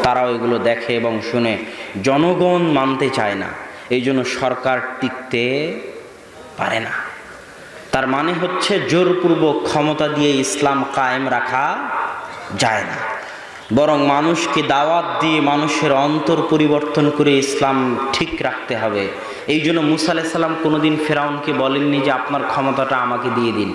তারাও এগুলো দেখে এবং শুনে। জনগণ মানতে চায় না, এই জন্য সরকার টিকতে পারে না। তার মানে হচ্ছে জোরপূর্বক ক্ষমতা দিয়ে ইসলাম কায়েম রাখা যায় না, বরং মানুষকে দাওয়াত দিয়ে মানুষের অন্তর পরিবর্তন করে ইসলাম ঠিক রাখতে হবে। এই জন্য মুসা আলাইহিস সালাম কোনোদিন ফেরাউনকে বলেননি যে আপনার ক্ষমতাটা আমাকে দিয়ে দিন।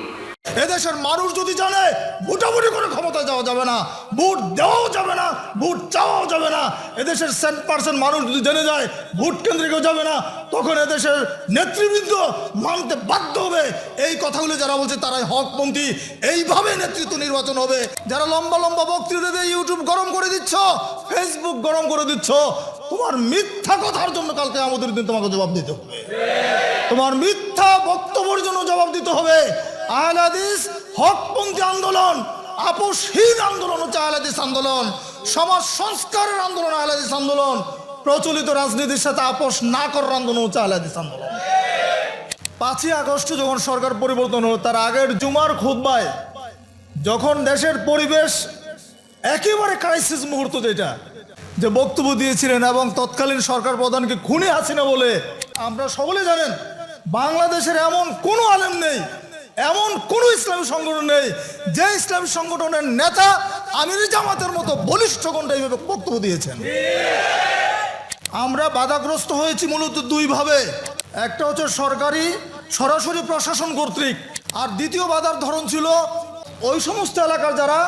এদেশের মানুষ যদি জানে ভোটাভুটি করে ক্ষমতায় যাওয়া যাবে না, ভোট দেওয়াও যাবে না, ভোট চাওয়াও যাবে না, এদেশের 100% মানুষ যদি জেনে যায় ভোট কেন্দ্রে কেউ যাবে না, তখন এদেশের নেতৃবৃন্দ মানতে বাধ্য হবে। এই কথাগুলো যারা বলছে তারাই হকপন্থী। এইভাবে নেতৃত্ব নির্বাচন হবে। যারা লম্বা লম্বা বক্তৃতা দিয়ে ইউটিউব গরম করে দিচ্ছ, ফেসবুক গরম করে দিচ্ছ, তোমার মিথ্যা কথার জন্য কালকে আমাদের দিন তোমাকে জবাব দিতে হবে। তোমার মিথ্যা বক্তব্যের জন্য জবাব দিতে হবে। আহলে হাদিস হকপন্থী আন্দোলন, আপোষহীন আন্দোলন হচ্ছে আহলে হাদিস আন্দোলন, সমাজ সংস্কারের আন্দোলন আহলে হাদিস আন্দোলন, প্রচলিত রাজনীতির সাথে আপোষ না করার আন্দোলন হচ্ছে আহলে হাদিস আন্দোলন। 5ই আগস্ট যখন সরকার পরিবর্তন হলো, তার আগের জুমার খুতবায় যখন দেশের পরিবেশ একেবারে ক্রাইসিস মুহূর্ত, যেটা যে বক্তব্য দিয়েছিলেন এবং তৎকালীন সরকার প্রধানকে খুনি হাসিনা বলে, আমরা সকলে জানেন বাংলাদেশের এমন কোনো আলেম নেই, এমন কোনো ইসলামী সংগঠন নেই যে ইসলামী সংগঠনের নেতা আমির জামাতের মতো বলিষ্ঠ কণ্ঠে এইভাবে বক্তব্য দিয়েছেন। আমরা বাধাগ্রস্ত হয়েছি মূলত দুইভাবে। একটা হচ্ছে সরকারি সরাসরি প্রশাসন কর্তৃক, আর দ্বিতীয় বাধার ধরন ছিল ওই সমস্ত এলাকার যারা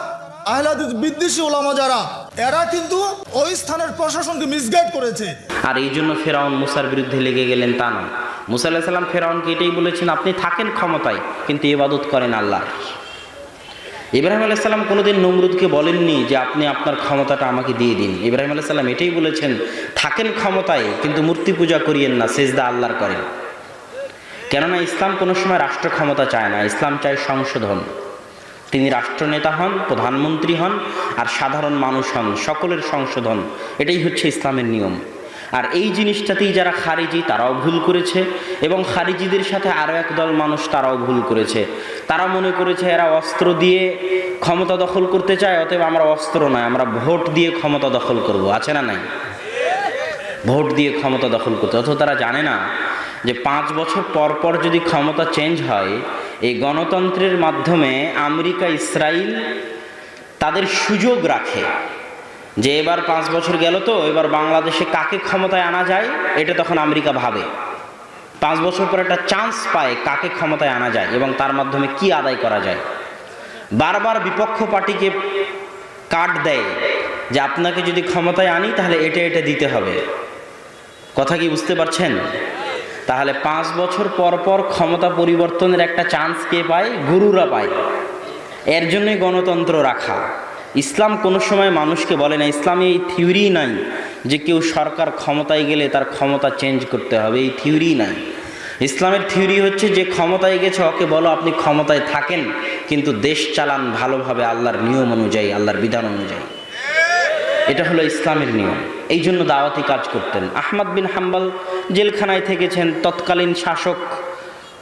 আহলে হাদিস বিদ্বেষী ওলামা যারা, এরা কিন্তু ওই স্থানের প্রশাসনকে মিসগাইড করেছে। আর এই জন্য ফেরাউন মুসার বিরুদ্ধে লেগে গেলেন তা নয়। মুসা আলাইহিস সালাম ফেরাউনকে এটাই বলেছেন, আপনি থাকেন ক্ষমতায় কিন্তু ইবাদত করেন আল্লাহ। ইব্রাহিম আলাইহিস সালাম কোনোদিন নমরুদকে বলেননি যে আপনি আপনার ক্ষমতাটা আমাকে দিয়ে দিন। ইব্রাহিম আলাইহিস সালাম এটাই বলেছেন, থাকেন ক্ষমতায় কিন্তু মূর্তি পূজা করিয়েন না, সেজদা আল্লাহর করেন। কেননা ইসলাম কোনো সময় রাষ্ট্র ক্ষমতা চায় না, ইসলাম চায় সংশোধন। তিনি রাষ্ট্রনেতা হন, প্রধানমন্ত্রী হন, আর সাধারণ মানুষ হন, সকলের সংশোধন। এটাই হচ্ছে ইসলামের নিয়ম। আর এই জিনিসটাতেই যারা খারিজি তারাও ভুল করেছে, এবং খারিজিদের সাথে আরও একদল মানুষ তারাও ভুল করেছে। তারা মনে করেছে এরা অস্ত্র দিয়ে ক্ষমতা দখল করতে চায়, অতএব আমরা অস্ত্র নয়, আমরা ভোট দিয়ে ক্ষমতা দখল করব। আছে না নাই? ভোট দিয়ে ক্ষমতা দখল করতে। অথচ তারা জানে না যে 5 বছর পর পর যদি ক্ষমতা চেঞ্জ হয়, এই গণতন্ত্রের মাধ্যমে আমেরিকা ইসরায়েল তাদের সুযোগ রাখে যে এবার 5 বছর গেল তো এবার বাংলাদেশে কাকে ক্ষমতায় আনা যায়, এটা তখন আমেরিকা ভাবে। 5 বছর পর একটা চান্স পায় কাকে ক্ষমতায় আনা যায় এবং তার মাধ্যমে কি আদায় করা যায়। বারবার বিপক্ষ পার্টিকে কার্ড দেয় যে আপনাকে যদি ক্ষমতায় আনি তাহলে এটা এটা দিতে হবে। কথা কি বুঝতে পারছেন? তাহলে 5 বছর পর পর ক্ষমতা পরিবর্তনের একটা চান্স কে পায়? গুরুরা পায়। এর জন্যই গণতন্ত্র রাখা। ইসলাম কোনো সময় মানুষকে বলে না, ইসলামে এই থিওরি নাই যে কেউ সরকার ক্ষমতায় গেলে তার ক্ষমতা চেঞ্জ করতে হবে, এই থিওরি নাই। ইসলামের থিওরি হচ্ছে যে ক্ষমতায় গেছে ওকে বলো আপনি ক্ষমতায় থাকেন কিন্তু দেশ চালান ভালোভাবে আল্লাহর নিয়ম অনুযায়ী, আল্লাহর বিধান অনুযায়ী। এটা হলো ইসলামের নিয়ম। এই জন্য দাওয়াতি কাজ করতেন। আহমদ বিন হাম্বল জেলখানায় থেকেছেন, তৎকালীন শাসক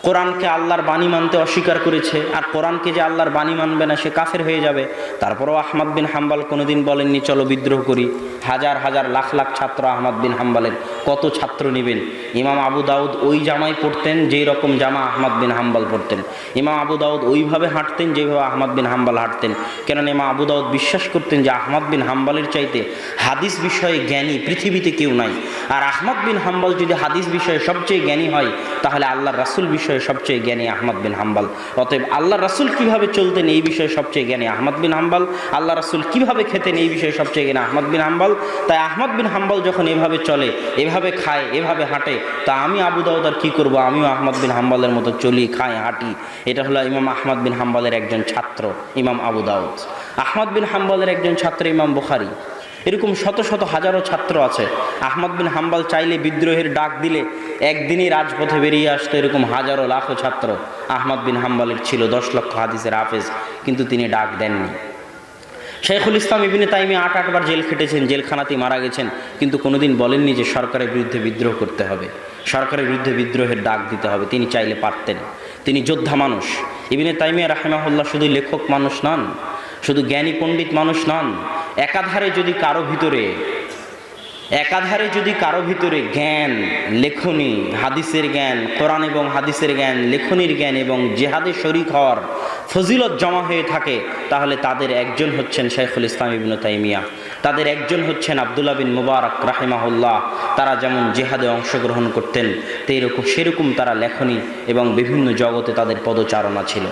কোরআনকে আল্লাহর বাণী মানতে অস্বীকার করেছে, আর কোরআনকে যে আল্লাহর বাণী মানবে না সে কাফের হয়ে যাবে। তারপরেও আহমদ বিন হাম্বল কোনোদিন বলেননি চলো বিদ্রোহ করি। হাজার হাজার লাখ লাখ ছাত্র আহমদ বিন হাম্বলের, কত ছাত্র নেবেন? ইমাম আবু দাউদ ওই জামাই পড়তেন যেই রকম জামা আহমদ বিন হাম্বল পড়তেন। ইমাম আবু দাউদ ওইভাবে হাঁটতেন যেভাবে আহমদ বিন হাম্বল হাঁটতেন। কেননা ইমাম আবু দাউদ বিশ্বাস করতেন যে আহমদ বিন হাম্বলের চাইতে হাদিস বিষয়ে জ্ঞানী পৃথিবীতে কেউ নাই। আর আহমদ বিন হাম্বল যদি হাদিস বিষয়ে সবচেয়ে জ্ঞানী হয় তাহলে আল্লাহর রাসূল বিষয়ে সবচেয়ে জ্ঞানী আহমদ বিন হাম্বল। অতএব আল্লাহ রাসূল কিভাবে চলতেন এই বিষয়ে সবচেয়ে জ্ঞানী আহমদ বিন হাম্বল, আল্লাহ রাসূল কিভাবে খেতেন এই বিষয়ে সবচেয়ে জ্ঞানী আহমদ বিন হাম্বল। তাই আহমদ বিন হাম্বল যখন এভাবে চলে, এভাবে খায়, এভাবে হাঁটে, তা আমি আবু দাউদ আর কি করবো? আমিও আহমদ বিন হাম্বলের মতো চলি, খাই, হাঁটি। এটা হলো ইমাম আহমদ বিন হাম্বলের একজন ছাত্র ইমাম আবু দাউদ। আহমদ বিন হাম্বলের একজন ছাত্র ইমাম বুখারী। এরকম শত শত হাজারো ছাত্র আছে। আহমদ বিন হাম্বল চাইলে বিদ্রোহের ডাক দিলে একদিনই রাজপথে বেরিয়ে আসতো এরকম হাজারো লাখো ছাত্র। আহমদ বিন হাম্বলের ছিল 10 লক্ষ হাদিসের হাফেজ, কিন্তু তিনি ডাক দেননি। শাইখুল ইসলাম ইবনে তাইমিয়া 8 বার জেল খেটেছেন, জেলখানাতেই মারা গেছেন, কিন্তু কোনোদিন বলেননি যে সরকারের বিরুদ্ধে বিদ্রোহ করতে হবে, সরকারের বিরুদ্ধে বিদ্রোহের ডাক দিতে হবে। তিনি চাইলে পারতেন। তিনি যোদ্ধা মানুষ। ইবনে তাইমিয়া রাহিমাহুল্লাহ শুধু লেখক মানুষ নন, শুধু জ্ঞানী পণ্ডিত মানুষ নন, একাধারে যদি কারো ভিতরে জ্ঞান লেখনী, হাদিসের জ্ঞান, কোরআন এবং হাদিসের জ্ঞান, লেখনীর জ্ঞান এবং জেহাদে শরীক হওয়ার ফজিলত জমা হয়ে থাকে, তাহলে তাদের একজন হচ্ছেন শাইখুল ইসলাম ইবনে তাইমিয়া, তাদের একজন হচ্ছেন আব্দুল্লাহ বিন মুবারক রাহিমাহুল্লাহ। তারা যেমন জেহাদে অংশগ্রহণ করতেন সেরকম তারা লেখনী এবং বিভিন্ন জগতে তাদের পদচারণা ছিল।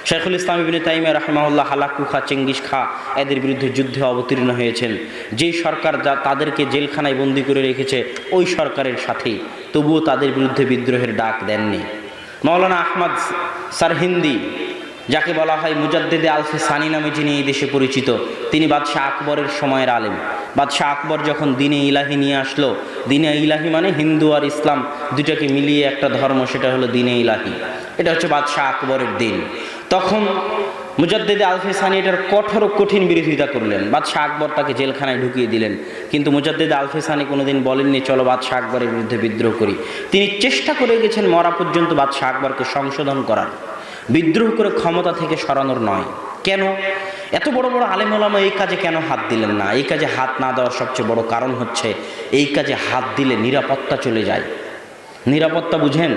শাইখুল ইসলাম ইবনে তাইমিয়া রাহিমাহুল্লাহ হালাকু খা, চেঙ্গিস খা এদের বিরুদ্ধে যুদ্ধে অবতীর্ণ হয়েছেন। যেই সরকার তাদেরকে জেলখানায় বন্দি করে রেখেছে ওই সরকারের সাথেই, তবুও তাদের বিরুদ্ধে বিদ্রোহের ডাক দেননি। মাওলানা আহমদ সারহিন্দি, যাকে বলা হয় মুজাদ্দেদে আলফে সানি নামে, যিনি এই দেশে পরিচিত, তিনি বাদশাহ আকবরের সময়ের আলেম। বাদশাহ আকবর যখন দিনে ইলাহি নিয়ে আসলো, দিনে ইলাহি মানে হিন্দু আর ইসলাম দুটাকে মিলিয়ে একটা ধর্ম, সেটা হলো দিনে ইলাহি। এটা হচ্ছে বাদশাহ আকবরের দিন। তখন মুজাদ্দেদে আলফে সানি এটার কঠিন বিরোধিতা করলেন। বাদশাহ আকবর তাকে জেলখানায় ঢুকিয়ে দিলেন। কিন্তু মুজাদ্দেদে আলফে সানি কোনোদিন বলেননি চলো বাদশাহ আকবরের বিরুদ্ধে বিদ্রোহ করি। তিনি চেষ্টা করে গেছেন মরা পর্যন্ত বাদশাহ আকবরকে সংশোধন করার, বিদ্রোহ করে ক্ষমতা থেকে সরানোর নয়। কেন এত বড় বড় আলেম ওলামা এই কাজে কেন হাত দিলেন না? এই কাজে হাত না দেওয়ার সবচেয়ে বড় কারণ হচ্ছে এই কাজে হাত দিলে নিরাপত্তা চলে যায়। নিরাপত্তা বুঝেন?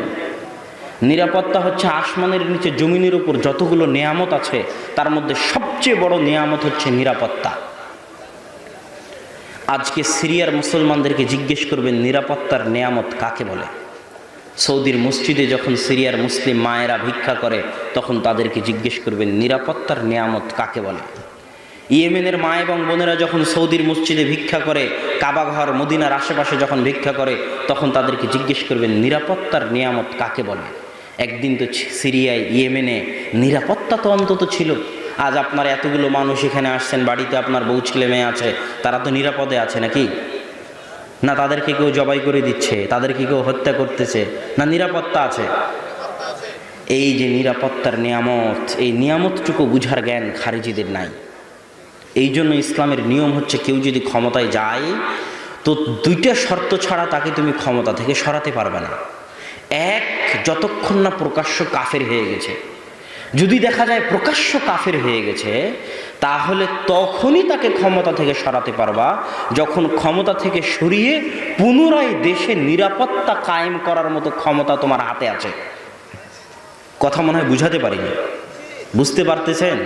নিরাপত্তা হচ্ছে আসমানের নিচে জমিনের উপর যতগুলো নেয়ামত আছে তার মধ্যে সবচেয়ে বড় নেয়ামত হচ্ছে নিরাপত্তা। আজকে সিরিয়ার মুসলমানদেরকে জিজ্ঞেস করবেন নিরাপত্তার নেয়ামত কাকে বলে। সৌদির মসজিদে যখন সিরিয়ার মুসলিম মায়েরা ভিক্ষা করে তখন তাদেরকে জিজ্ঞেস করবেন নিরাপত্তার নেয়ামত কাকে বলে। ইয়েমেনের মা এবং বোনেরা যখন সৌদির মসজিদে ভিক্ষা করে, কাবাঘর মদিনার আশেপাশে যখন ভিক্ষা করে, তখন তাদেরকে জিজ্ঞেস করবেন নিরাপত্তার নেয়ামত কাকে বলে। একদিন তো সিরিয়ায় ইয়েমেনে নিরাপত্তা তো অন্তত ছিল। আজ আপনার এতগুলো মানুষ এখানে আসছেন, বাড়িতে আপনার বউ ছেলে মেয়ে আছে, তারা তো নিরাপদে আছে নাকি? না তাদেরকে কেউ জবাই করে দিচ্ছে, তাদেরকে কেউ হত্যা করতেছে, না নিরাপত্তা আছে? এই যে নিরাপত্তার নিয়ামত, এই নিয়ামতটুকু বুঝার জ্ঞান খারিজিদের নাই। এই জন্য ইসলামের নিয়ম হচ্ছে কেউ যদি ক্ষমতায় যায় তো দুইটা শর্ত ছাড়া তাকে তুমি ক্ষমতা থেকে সরাতে পারবে না। এক, যতক্ষণ না প্রকাশ্য কাফের হয়ে গেছে। যদি দেখা যায় প্রকাশ্য কাফের হয়ে গেছে তাহলে তখনই তাকে ক্ষমতা থেকে সরাতে পারবা, যখন ক্ষমতা থেকে সরিয়ে পুনরায় দেশে নিরাপত্তা কায়েম করার মতো ক্ষমতা তোমার হাতে আছে। কথা মনে হয় বুঝাতে পারিনি, বুঝতে পারতেছেন?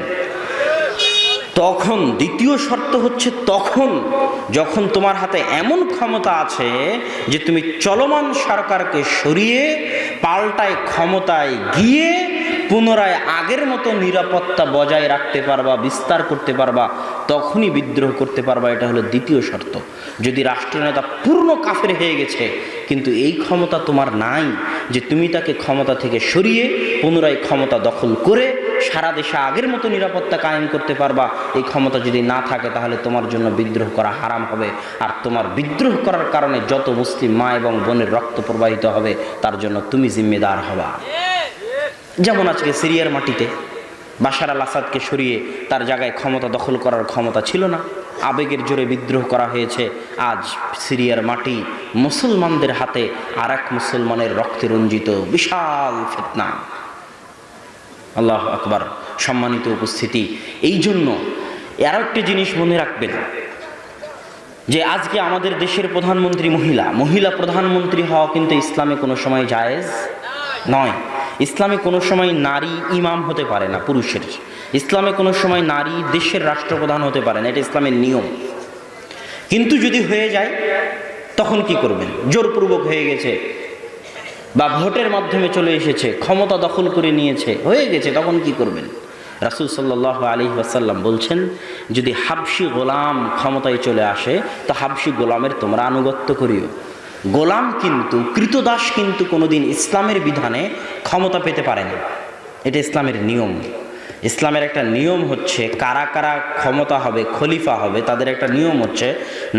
তখন দ্বিতীয় শর্ত হচ্ছে তখন যখন তোমার হাতে এমন ক্ষমতা আছে যে তুমি চলমান সরকারকে সরিয়ে পাল্টায় ক্ষমতায় গিয়ে পুনরায় আগের মতো নিরাপত্তা বজায় রাখতে পারবা, বিস্তার করতে পারবা, তখনই বিদ্রোহ করতে পারবা। এটা হলো দ্বিতীয় শর্ত। যদি রাষ্ট্রনেতা পূর্ণ কাফের হয়ে গেছে কিন্তু এই ক্ষমতা তোমার নাই যে তুমি তাকে ক্ষমতা থেকে সরিয়ে পুনরায় ক্ষমতা দখল করে সারা দেশে আগের মতো নিরাপত্তা কায়েম করতে পারবা, এই ক্ষমতা যদি না থাকে তাহলে তোমার জন্য বিদ্রোহ করা হারাম হবে। আর তোমার বিদ্রোহ করার কারণে যত মুসলিম মা এবং বোনের রক্ত প্রবাহিত হবে তার জন্য তুমি জিম্মেদার হবা। যেমন আজকে সিরিয়ার মাটিতে বাশার আল আসাদকে সরিয়ে তার জায়গায় ক্ষমতা দখল করার ক্ষমতা ছিল না, আবেগের জোরে বিদ্রোহ করা হয়েছে। আজ সিরিয়ার মাটি মুসলমানদের হাতে আর এক মুসলমানের রক্তে রঞ্জিত, বিশাল ফিতনা। আল্লাহু আকবার। সম্মানিত উপস্থিতি, এই জন্য আরও একটি জিনিস মনে রাখবেন যে আজকে আমাদের দেশের প্রধানমন্ত্রী মহিলা প্রধানমন্ত্রী হওয়া কিন্তু ইসলামে কোনো সময় জায়েজ নয়। ইসলামে কোনো সময় নারী ইমাম হতে পারে না পুরুষের। ইসলামে কোনো সময় নারী দেশের রাষ্ট্রপ্রধান হতে পারে না, এটা ইসলামের নিয়ম। কিন্তু যদি হয়ে যায় তখন কি করবেন? জোরপূর্বক হয়ে গেছে বা ভোটের মাধ্যমে চলে এসেছে, ক্ষমতা দখল করে নিয়েছে, হয়ে গেছে, তখন কি করবেন? রাসূল সাল্লাল্লাহু আলাইহি ওয়াসাল্লাম বলছেন যদি হাবশি গোলাম ক্ষমতায় চলে আসে তো হাবশি গোলামের তোমরা আনুগত্য করিও। গোলাম কিন্তু, কৃতদাস কিন্তু কোনোদিন ইসলামের বিধানে ক্ষমতা পেতে পারে না। এটা ইসলামের নিয়ম। ইসলামের একটা নিয়ম হচ্ছে কারা কারা ক্ষমতা হবে, খলিফা হবে, তাদের একটা নিয়ম হচ্ছে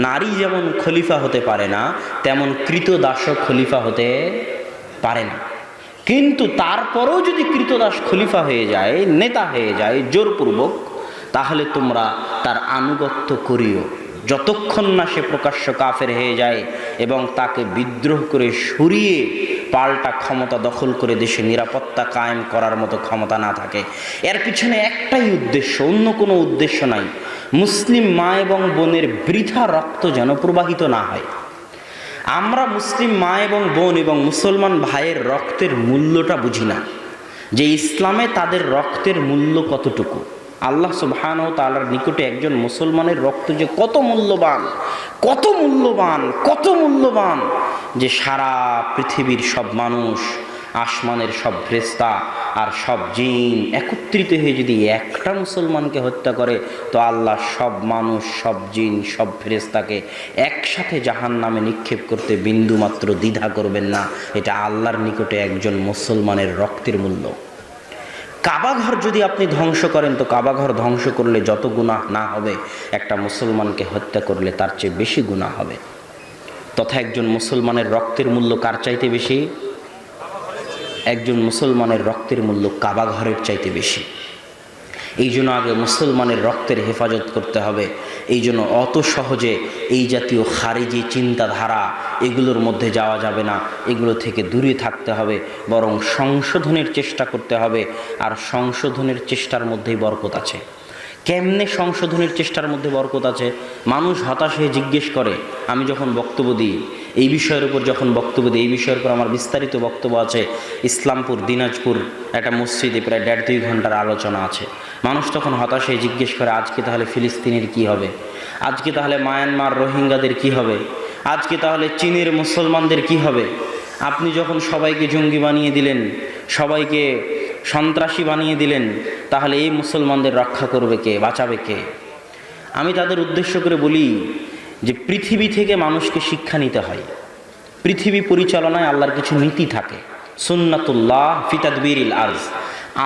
নারী যেমন খলিফা হতে পারে না তেমন কৃতদাসও খলিফা হতে পারে না। কিন্তু তারপরেও যদি কৃতদাস খলিফা হয়ে যায়, নেতা হয়ে যায় জোরপূর্বক, তাহলে তোমরা তার আনুগত্য করিও যতক্ষণ না সে প্রকাশ্য কাফের হয়ে যায় এবং তাকে বিদ্রোহ করে সরিয়ে পাল্টা ক্ষমতা দখল করে দেশে নিরাপত্তা কায়েম করার মতো ক্ষমতা না থাকে। এর পিছনে একটাই উদ্দেশ্য, অন্য কোনো উদ্দেশ্য নাই। মুসলিম মা এবং বোনের বৃথা রক্ত যেন প্রবাহিত না হয়। আমরা মুসলিম মা এবং বোন এবং মুসলমান ভাইয়ের রক্তের মূল্যটা বুঝি না, যে ইসলামে তাদের রক্তের মূল্য কতটুকু। আল্লাহ সুবহানাহু ওয়া তাআলার নিকটে একজন মুসলমানের রক্ত যে কত মূল্যবান, কত মূল্যবান, কত মূল্যবান, যে সারা পৃথিবীর সব মানুষ, আসমানের সব ফেরেশতা আর সব জিন একত্রিত হয়ে যদি একটা মুসলমানকে হত্যা করে, তো আল্লাহ সব মানুষ, সব জিন, সব ফেরেশতাকে একসাথে জাহান্নামে নিক্ষেপ করতে বিন্দুমাত্র দ্বিধা করবেন না। এটা আল্লাহর নিকটে একজন মুসলমানের রক্তের মূল্য। কাবাঘর যদি আপনি ধ্বংস করেন, তো কাবাঘর ধ্বংস করলে যত গুনাহ না হবে, একটা মুসলমানকে হত্যা করলে তার চেয়ে বেশি গুনাহ হবে। তথা একজন মুসলমানের রক্তের মূল্য কার চাইতে বেশি? একজন মুসলমানের রক্তের মূল্য কাবাঘরের চাইতে বেশি। এই জন্য আগে মুসলমানের রক্তের হেফাজত করতে হবে। এই জন্য অত সহজে এই জাতীয় খারিজি চিন্তাধারা এগুলোর মধ্যে যাওয়া যাবে না, এগুলো থেকে দূরে থাকতে হবে, বরং সংশোধনের চেষ্টা করতে হবে। আর সংশোধনের চেষ্টার মধ্যেই বরকত আছে। কেমনে সংশোধনের চেষ্টার মধ্যে বরকত আছে? মানুষ হতাশ হয়ে জিজ্ঞেস করে, আমি যখন বক্তব্য দিই এই বিষয়ের উপর, যখন বক্তব্য দিই এই বিষয়ের উপর আমার বিস্তারিত বক্তব্য আছে, ইসলামপুর দিনাজপুর একটা মসজিদে প্রায় 1.5-2 ঘন্টার আলোচনা আছে, মানুষ তখন হতাশ হয়ে জিজ্ঞেস করে, আজকে তাহলে ফিলিস্তিনের কি হবে? আজকে তাহলে মায়ানমার রোহিঙ্গাদের কি হবে? আজকে তাহলে চীনের মুসলমানদের কি হবে? আপনি যখন সবাইকে জঙ্গি বানিয়ে দিলেন, সবাইকে সন্ত্রাসী বানিয়ে দিলেন, তাহলে এই মুসলমানদের রক্ষা করবে কে, বাঁচাবে কে? আমি তাদের উদ্দেশ্য করে বলি যে পৃথিবী থেকে মানুষকে শিক্ষা নিতে হয়। পৃথিবী পরিচালনায় আল্লাহর কিছু নীতি থাকে, সুন্নাতুল্লাহ ফি তাদবিরিল আরজ,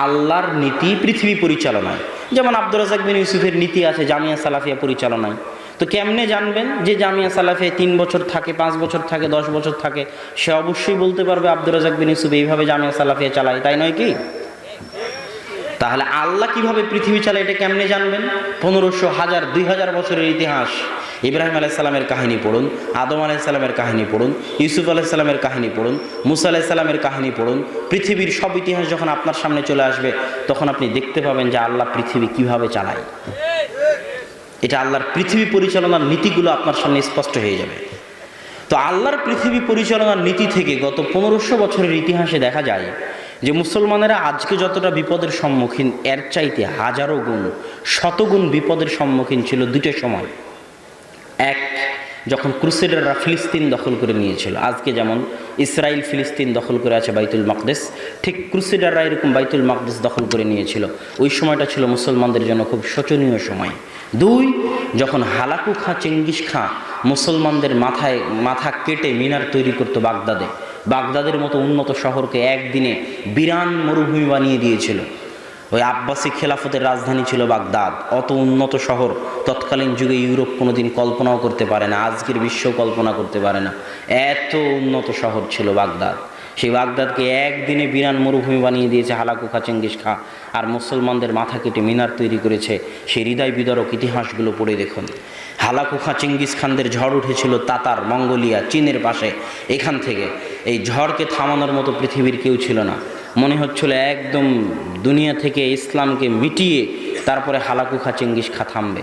আল্লাহর নীতি পৃথিবী পরিচালনায়। যেমন আব্দুর রাজ্জাক বিন ইউসুফের নীতি আছে জামিয়া সালাফিয়া পরিচালনায়। তো কেমনে জানবেন যে জামিয়া সালাফিয়া 3 বছর থাকে, 5 বছর থাকে, 10 বছর থাকে? সে অবশ্যই বলতে পারবে আব্দুর রাজ্জাক বিন ইউসুফ এইভাবে জামিয়া সালাফিয়া চালায়, তাই নয় কি? তাহলে আল্লাহ কিভাবে পৃথিবী চালায় এটা কেমনে জানবেন? 1500, 1000, 2000 বছরের ইতিহাস। ইব্রাহিম আলাইহিস সালামের কাহিনী পড়ুন, আদম আলাইহিস সালামের কাহিনী পড়ুন, ইউসুফ আলাইহিস সালামের কাহিনী পড়ুন, মুসা আলাইহিস সালামের কাহিনী পড়ুন। পৃথিবীর সব ইতিহাস যখন আপনার সামনে চলে আসবে, তখন আপনি দেখতে পাবেন যে আল্লাহ পৃথিবী কিভাবে চালায়। এটা আল্লাহর পৃথিবী পরিচালনার নীতিগুলো আপনার সামনে স্পষ্ট হয়ে যাবে। তো আল্লাহর পৃথিবী পরিচালনার নীতি থেকে গত 1500 বছরের ইতিহাসে দেখা যায় যে মুসলমানেরা আজকে যতটা বিপদের সম্মুখীন, এর চাইতে হাজারো গুণ, শতগুণ বিপদের সম্মুখীন ছিল দুটো সময়। এক, যখন ক্রুসেডাররা ফিলিস্তিন দখল করে নিয়েছিল। আজকে যেমন ইসরায়েল ফিলিস্তিন দখল করে আছে বাইতুল মাকদেস, ঠিক ক্রুসেডাররা এরকম বাইতুল মাকদেস দখল করে নিয়েছিল। ওই সময়টা ছিল মুসলমানদের জন্য খুব শোচনীয় সময়। 2, যখন হালাকু খাঁ চেঙ্গিস খাঁ মুসলমানদের মাথা কেটে মিনার তৈরি করতো বাগদাদে, বাগদাদের মতো উন্নত শহরকে একদিনে বিরান মরুভূমি বানিয়ে দিয়েছিল। ওই আব্বাসী খেলাফতের রাজধানী ছিল বাগদাদ। অত উন্নত শহর তৎকালীন যুগে ইউরোপ কোনোদিন কল্পনাও করতে পারে না, আজকের বিশ্ব কল্পনা করতে পারে না। এত উন্নত শহর ছিল বাগদাদ। সেই বাগদাদকে একদিনে বিরান মরুভূমি বানিয়ে দিয়েছে হালাকু খাঁ চেঙ্গিস খাঁ, আর মুসলমানদের মাথা কেটে মিনার তৈরি করেছে। সেই হৃদয় বিদারক ইতিহাসগুলো পড়ে দেখুন। হালাকু খাঁ চেঙ্গিস খানদের ঝড় উঠেছিল তাতার, মঙ্গোলিয়া, চীনের পাশে। এখান থেকে এই ঝড়কে থামানোর মতো পৃথিবীর কেউ ছিল না। মনে হচ্ছিল একদম দুনিয়া থেকে ইসলামকে মিটিয়ে তারপরে হালাকু খাঁ চেঙ্গিস খাঁ থামবে।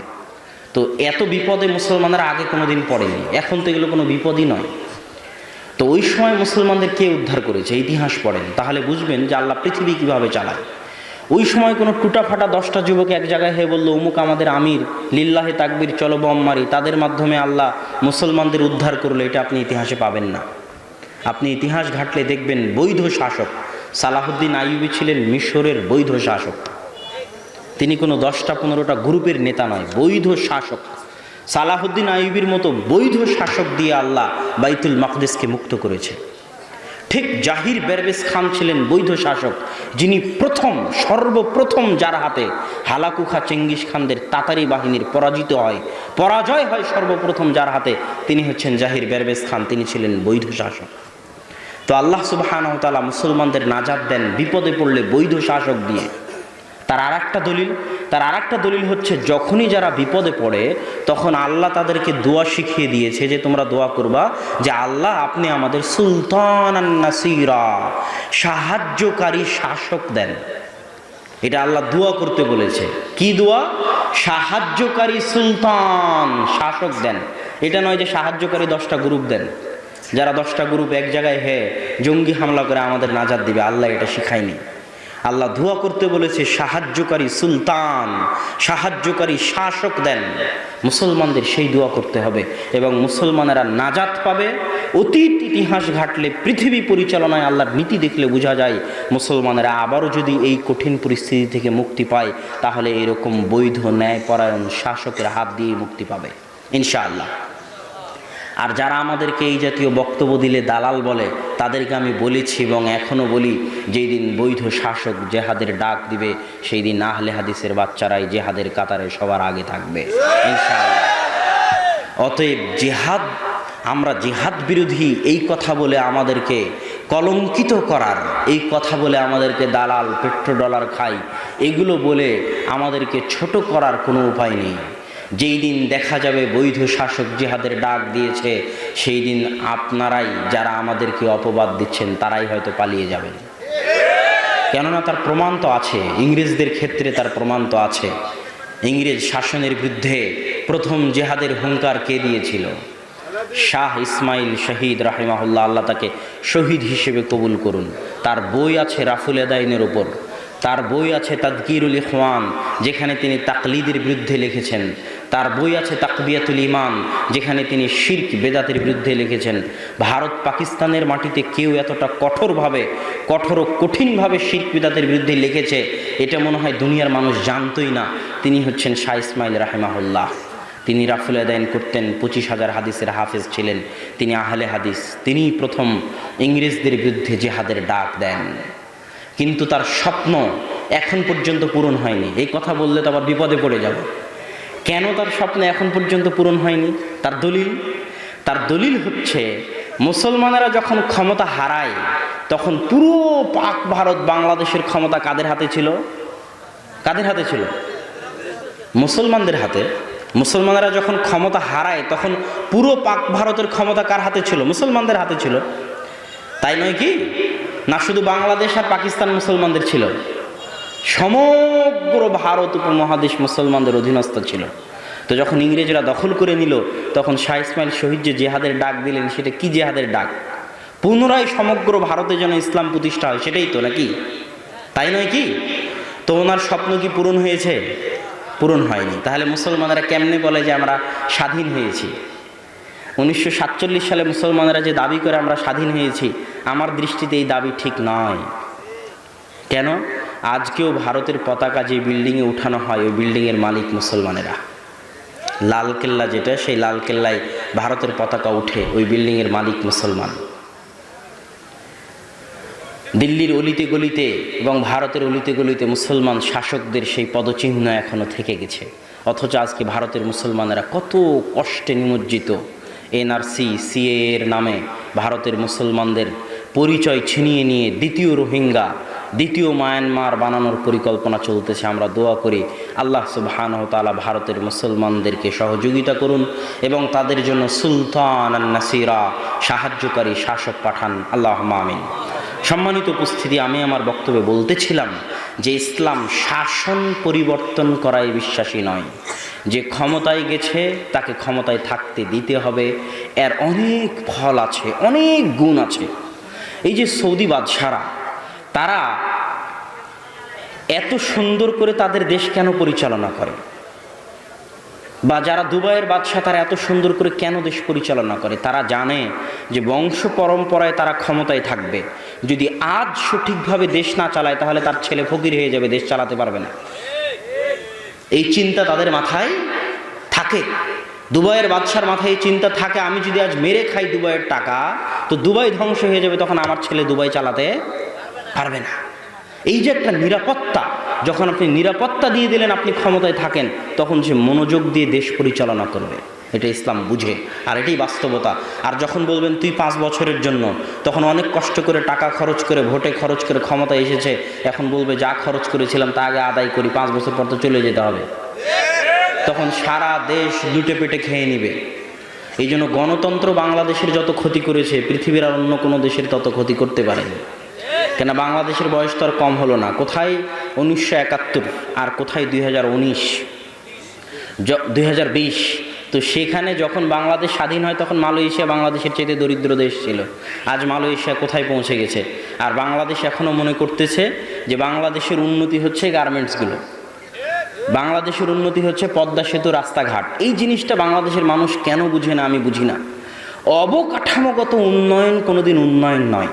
তো এত বিপদে মুসলমানরা আগে কোনো দিন পড়েনি, এখন তো এগুলো কোনো বিপদই নয়। তো ওই সময় মুসলমানদের কে উদ্ধার করেছে ইতিহাস পড়েন, তাহলে বুঝবেন যে আল্লাহ পৃথিবী কিভাবে চালায়। ওই সময় কোনো টুটাফাটা 10টা যুবক এক জায়গায় হয়ে বললো অমুক আমাদের আমির, লিল্লাহে তাকবীর, চলো বম মারি, তাদের মাধ্যমে আল্লাহ মুসলমানদের উদ্ধার করলো, এটা আপনি ইতিহাসে পাবেন না। আপনি ইতিহাস ঘাটলে দেখবেন বৈধ শাসক সালাহুদ্দিন আইয়ুবী ছিলেন মিশরের বৈধ শাসক। তিনি কোনো 10টা 15টা গ্রুপের নেতা নয়, বৈধ শাসক। সালাহুদ্দিন আইয়ুবীর মতো বৈধ শাসক দিয়ে আল্লাহ বাইতুল মাকদেসকে মুক্ত করেছে। ঠিক জাহির বেরবেস খান ছিলেন বৈধ শাসক, যিনি সর্বপ্রথম যার হাতে হালাকু খাঁ চেঙ্গিস খানদের তাতারি বাহিনীর পরাজয় হয় সর্বপ্রথম যার হাতে, তিনি হচ্ছেন জাহির বেরবেস খান। তিনি ছিলেন বৈধ শাসক। তো আল্লাহ সুবহানাহু ওয়া তাআলা মুসলমানদের নাজাত দেন বিপদে পড়লে বৈধ শাসক দিয়ে। তার আরেকটা দলিল হচ্ছে, যখনই যারা বিপদে পড়ে তখন আল্লাহ তাদেরকে দোয়া শিখিয়ে দিয়েছে যে তোমরা দোয়া করবা যে আল্লাহ আপনি আমাদের সুলতানান নাসিরা, সাহায্যকারী শাসক দেন। এটা আল্লাহ দোয়া করতে বলেছে। কি দোয়া? সাহায্যকারী সুলতান, শাসক দেন। এটা নয় যে সাহায্যকারী 10টা গ্রুপ দেন, যারা 10টা গ্রুপ এক জায়গায় জঙ্গি হামলা করে আমাদের নাজাত দিবে। আল্লাহ এটা শিখায়নি। আল্লাহ দোয়া করতে বলেছে সাহায্যকারী সুলতান, সাহায্যকারী শাসক দেন। মুসলমানদের সেই দোয়া করতে হবে এবং মুসলমানেরা নাজাত পাবে। অতীত ইতিহাস ঘাটলে, পৃথিবী পরিচালনায় আল্লাহর নীতি দেখলে বোঝা যায় মুসলমানেরা আবারও যদি এই কঠিন পরিস্থিতি থেকে মুক্তি পায়, তাহলে এরকম বৈধ ন্যায়পরায়ণ শাসকের হাত দিয়ে মুক্তি পাবে ইনশাআল্লাহ। আর যারা আমাদেরকে এই জাতীয় বক্তব্য দিলে দালাল বলে, তাদেরকে আমি বলেছি এবং এখনও বলি, যেই দিন বৈধ শাসক জেহাদের ডাক দিবে, সেই দিন আহলে হাদিসের বাচ্চারাই জেহাদের কাতারে সবার আগে থাকবে ইনশাআল্লাহ। অতএব জিহাদ, আমরা জিহাদ বিরোধী এই কথা বলে আমাদেরকে কলঙ্কিত করার, এই কথা বলে আমাদেরকে দালাল, পেট্রোডলার খাই, এগুলো বলে আমাদেরকে ছোট করার কোনো উপায় নেই। যেই দিন দেখা যাবে বৈধ শাসক জিহাদের ডাক দিয়েছে, সেই দিন আপনারাই, যারা আমাদেরকে অপবাদ দিচ্ছেন, তারাই হয়তো পালিয়ে যাবেন। কেননা তার প্রমাণ তো আছে, ইংরেজদের ক্ষেত্রে তার প্রমাণ তো আছে। ইংরেজ শাসনের বিরুদ্ধে প্রথম জিহাদের হুঙ্কার কে দিয়েছিল? শাহ ইসমাইল শহীদ রাহিমাহুল্লাহ, আল্লাহ তাকে শহীদ হিসেবে কবুল করুন। তার বই আছে রাফুল এদাইনের ওপর, তার বই আছে তাদকিরুল ইখওয়ান, যেখানে তিনি তাকলিদের বিরুদ্ধে লিখেছেন। তার বই আছে তাকবিয়াতুল ইমান, যেখানে তিনি শিরক বেদাতের বিরুদ্ধে লিখেছেন। ভারত পাকিস্তানের মাটিতে কেউ এতটা কঠোরভাবে, কঠিনভাবে শিরক বেদাতের বিরুদ্ধে লিখেছে, এটা মনে হয় দুনিয়ার মানুষ জানতই না। তিনি হচ্ছেন শাহ ইসমাইল রাহিমাহুল্লাহ। তিনি রাফুল আদায়ন করতেন, 25,000 হাদিসের হাফেজ ছিলেন, তিনি আহলে হাদিস। তিনিই প্রথম ইংরেজদের বিরুদ্ধে জিহাদের ডাক দেন। কিন্তু তার স্বপ্ন এখন পর্যন্ত পূরণ হয়নি। এই কথা বললে তো আবার বিপদে পড়ে যাব। কেন তার স্বপ্ন এখন পর্যন্ত পূরণ হয়নি? তার দলিল হচ্ছে, মুসলমানেরা যখন ক্ষমতা হারায়, তখন পুরো পাক ভারত, বাংলাদেশের ক্ষমতা কাদের হাতে ছিল? কাদের হাতে ছিল? মুসলমানদের হাতে। মুসলমানেরা যখন ক্ষমতা হারায়, তখন পুরো পাক ভারতের ক্ষমতা কার হাতে ছিল? মুসলমানদের হাতে ছিল। তাই নয় কি? না শুধু বাংলাদেশ আর পাকিস্তান মুসলমানদের ছিল, সমগ্র ভারত উপমহাদেশ মুসলমানদের অধীনস্থ ছিল। তো যখন ইংরেজরা দখল করে নিল, তখন শাহ ইসমাইল শহীদ যে জেহাদের ডাক দিলেন, সেটা কি জেহাদের ডাক? পুনরায় সমগ্র ভারতে যেন ইসলাম প্রতিষ্ঠা হয়, সেটাই তো, নাকি? তাই নয় কি? তো ওনার স্বপ্ন কি পূরণ হয়েছে? পূরণ হয়নি। তাহলে মুসলমানেরা কেমনে বলে যে আমরা স্বাধীন হয়েছি? 1947 সালে মুসলমানেরা যে দাবি করে আমরা স্বাধীন হয়েছি, আমার দৃষ্টিতে এই দাবি ঠিক নয়। কেন? আজকেও ভারতের পতাকা যে বিল্ডিংয়ে উঠানো হয়, ওই বিল্ডিংয়ের মালিক মুসলমানেরা। লালকেল্লা যেটা, সেই লালকেল্লায় ভারতের পতাকা উঠে, ওই বিল্ডিংয়ের মালিক মুসলমান। দিল্লির অলিতে গলিতে এবং ভারতের অলিতে গলিতে মুসলমান শাসকদের সেই পদচিহ্ন এখনও থেকে গেছে। অথচ আজকে ভারতের মুসলমানেরা কত কষ্টে নিমজ্জিত। এনআরসি, সিএ এর নামে ভারতের মুসলমানদের পরিচয় ছিনিয়ে নিয়ে দ্বিতীয় রোহিঙ্গা, দ্বিতীয় মায়ানমার বানানোর পরিকল্পনা চলতেছে। আমরা দোয়া করি আল্লাহ সুবহানাহু ওয়া তাআলা ভারতের মুসলমানদেরকে সহযোগিতা করুন এবং তাদের জন্য সুলতান নাসিরা, সাহায্যকারী শাসক পাঠান। আল্লাহুম্মা আমিন। সম্মানিত উপস্থিতি, আমি আমার বক্তব্যে বলতেছিলাম যে ইসলাম শাসন পরিবর্তন করায় বিশ্বাসী নয়। যে ক্ষমতায় গেছে তাকে ক্ষমতায় থাকতে দিতে হবে। এর অনেক ফল আছে, অনেক গুণ আছে। এই যে সৌদি বাদশারা, তারা এত সুন্দর করে তাদের দেশ কেন পরিচালনা করে? বা যারা দুবাইয়ের বাদশা, তারা এত সুন্দর করে কেন দেশ পরিচালনা করে? তারা জানে যে বংশ পরম্পরায় তারা ক্ষমতায় থাকবে। যদি আজ সঠিকভাবে দেশ না চালায়, তাহলে তার ছেলে ফকির হয়ে যাবে, দেশ চালাতে পারবে না। এই চিন্তা তাদের মাথায় থাকে। দুবাইয়ের বাদশার মাথায় এই চিন্তা থাকে, আমি যদি আজ মেরে খাই দুবাইয়ের টাকা, তো দুবাই ধ্বংস হয়ে যাবে, তখন আমার ছেলে দুবাই চালাতে পারবে না। এই যে একটা নিরাপত্তা, যখন আপনি নিরাপত্তা দিয়ে দিলেন, আপনি ক্ষমতায় থাকেন, তখন সে মনোযোগ দিয়ে দেশ পরিচালনা করবে। এটা ইসলাম বুঝে, আর এটাই বাস্তবতা। আর যখন বলবেন তুই 5 বছরের জন্য, তখন অনেক কষ্ট করে টাকা খরচ করে, ভোটে খরচ করে ক্ষমতা এসেছে, এখন বলবে যা খরচ করেছিলাম তা আগে আদায় করি, 5 বছর পর তো চলে যেতে হবে। তখন সারা দেশ লুটে পেটে খেয়ে নিবে। এই জন্য গণতন্ত্র বাংলাদেশের যত ক্ষতি করেছে, পৃথিবীর আর অন্য কোনো দেশের তত ক্ষতি করতে পারেনি। কেন? বাংলাদেশের বয়স তো আর কম হলো না। কোথায় 1971, আর কোথায় 2019, 2020। তো সেখানে যখন বাংলাদেশ স্বাধীন হয় তখন মালয়েশিয়া বাংলাদেশের চেয়ে দরিদ্র দেশ ছিল। আজ মালয়েশিয়া কোথায় পৌঁছে গেছে, আর বাংলাদেশ এখনও মনে করতেছে যে বাংলাদেশের উন্নতি হচ্ছে গার্মেন্টসগুলো, বাংলাদেশের উন্নতি হচ্ছে পদ্মা সেতু, রাস্তাঘাট। এই জিনিসটা বাংলাদেশের মানুষ কেন বুঝে না আমি বুঝি না। অবকাঠামোগত উন্নয়ন কোনোদিন উন্নয়ন নয়।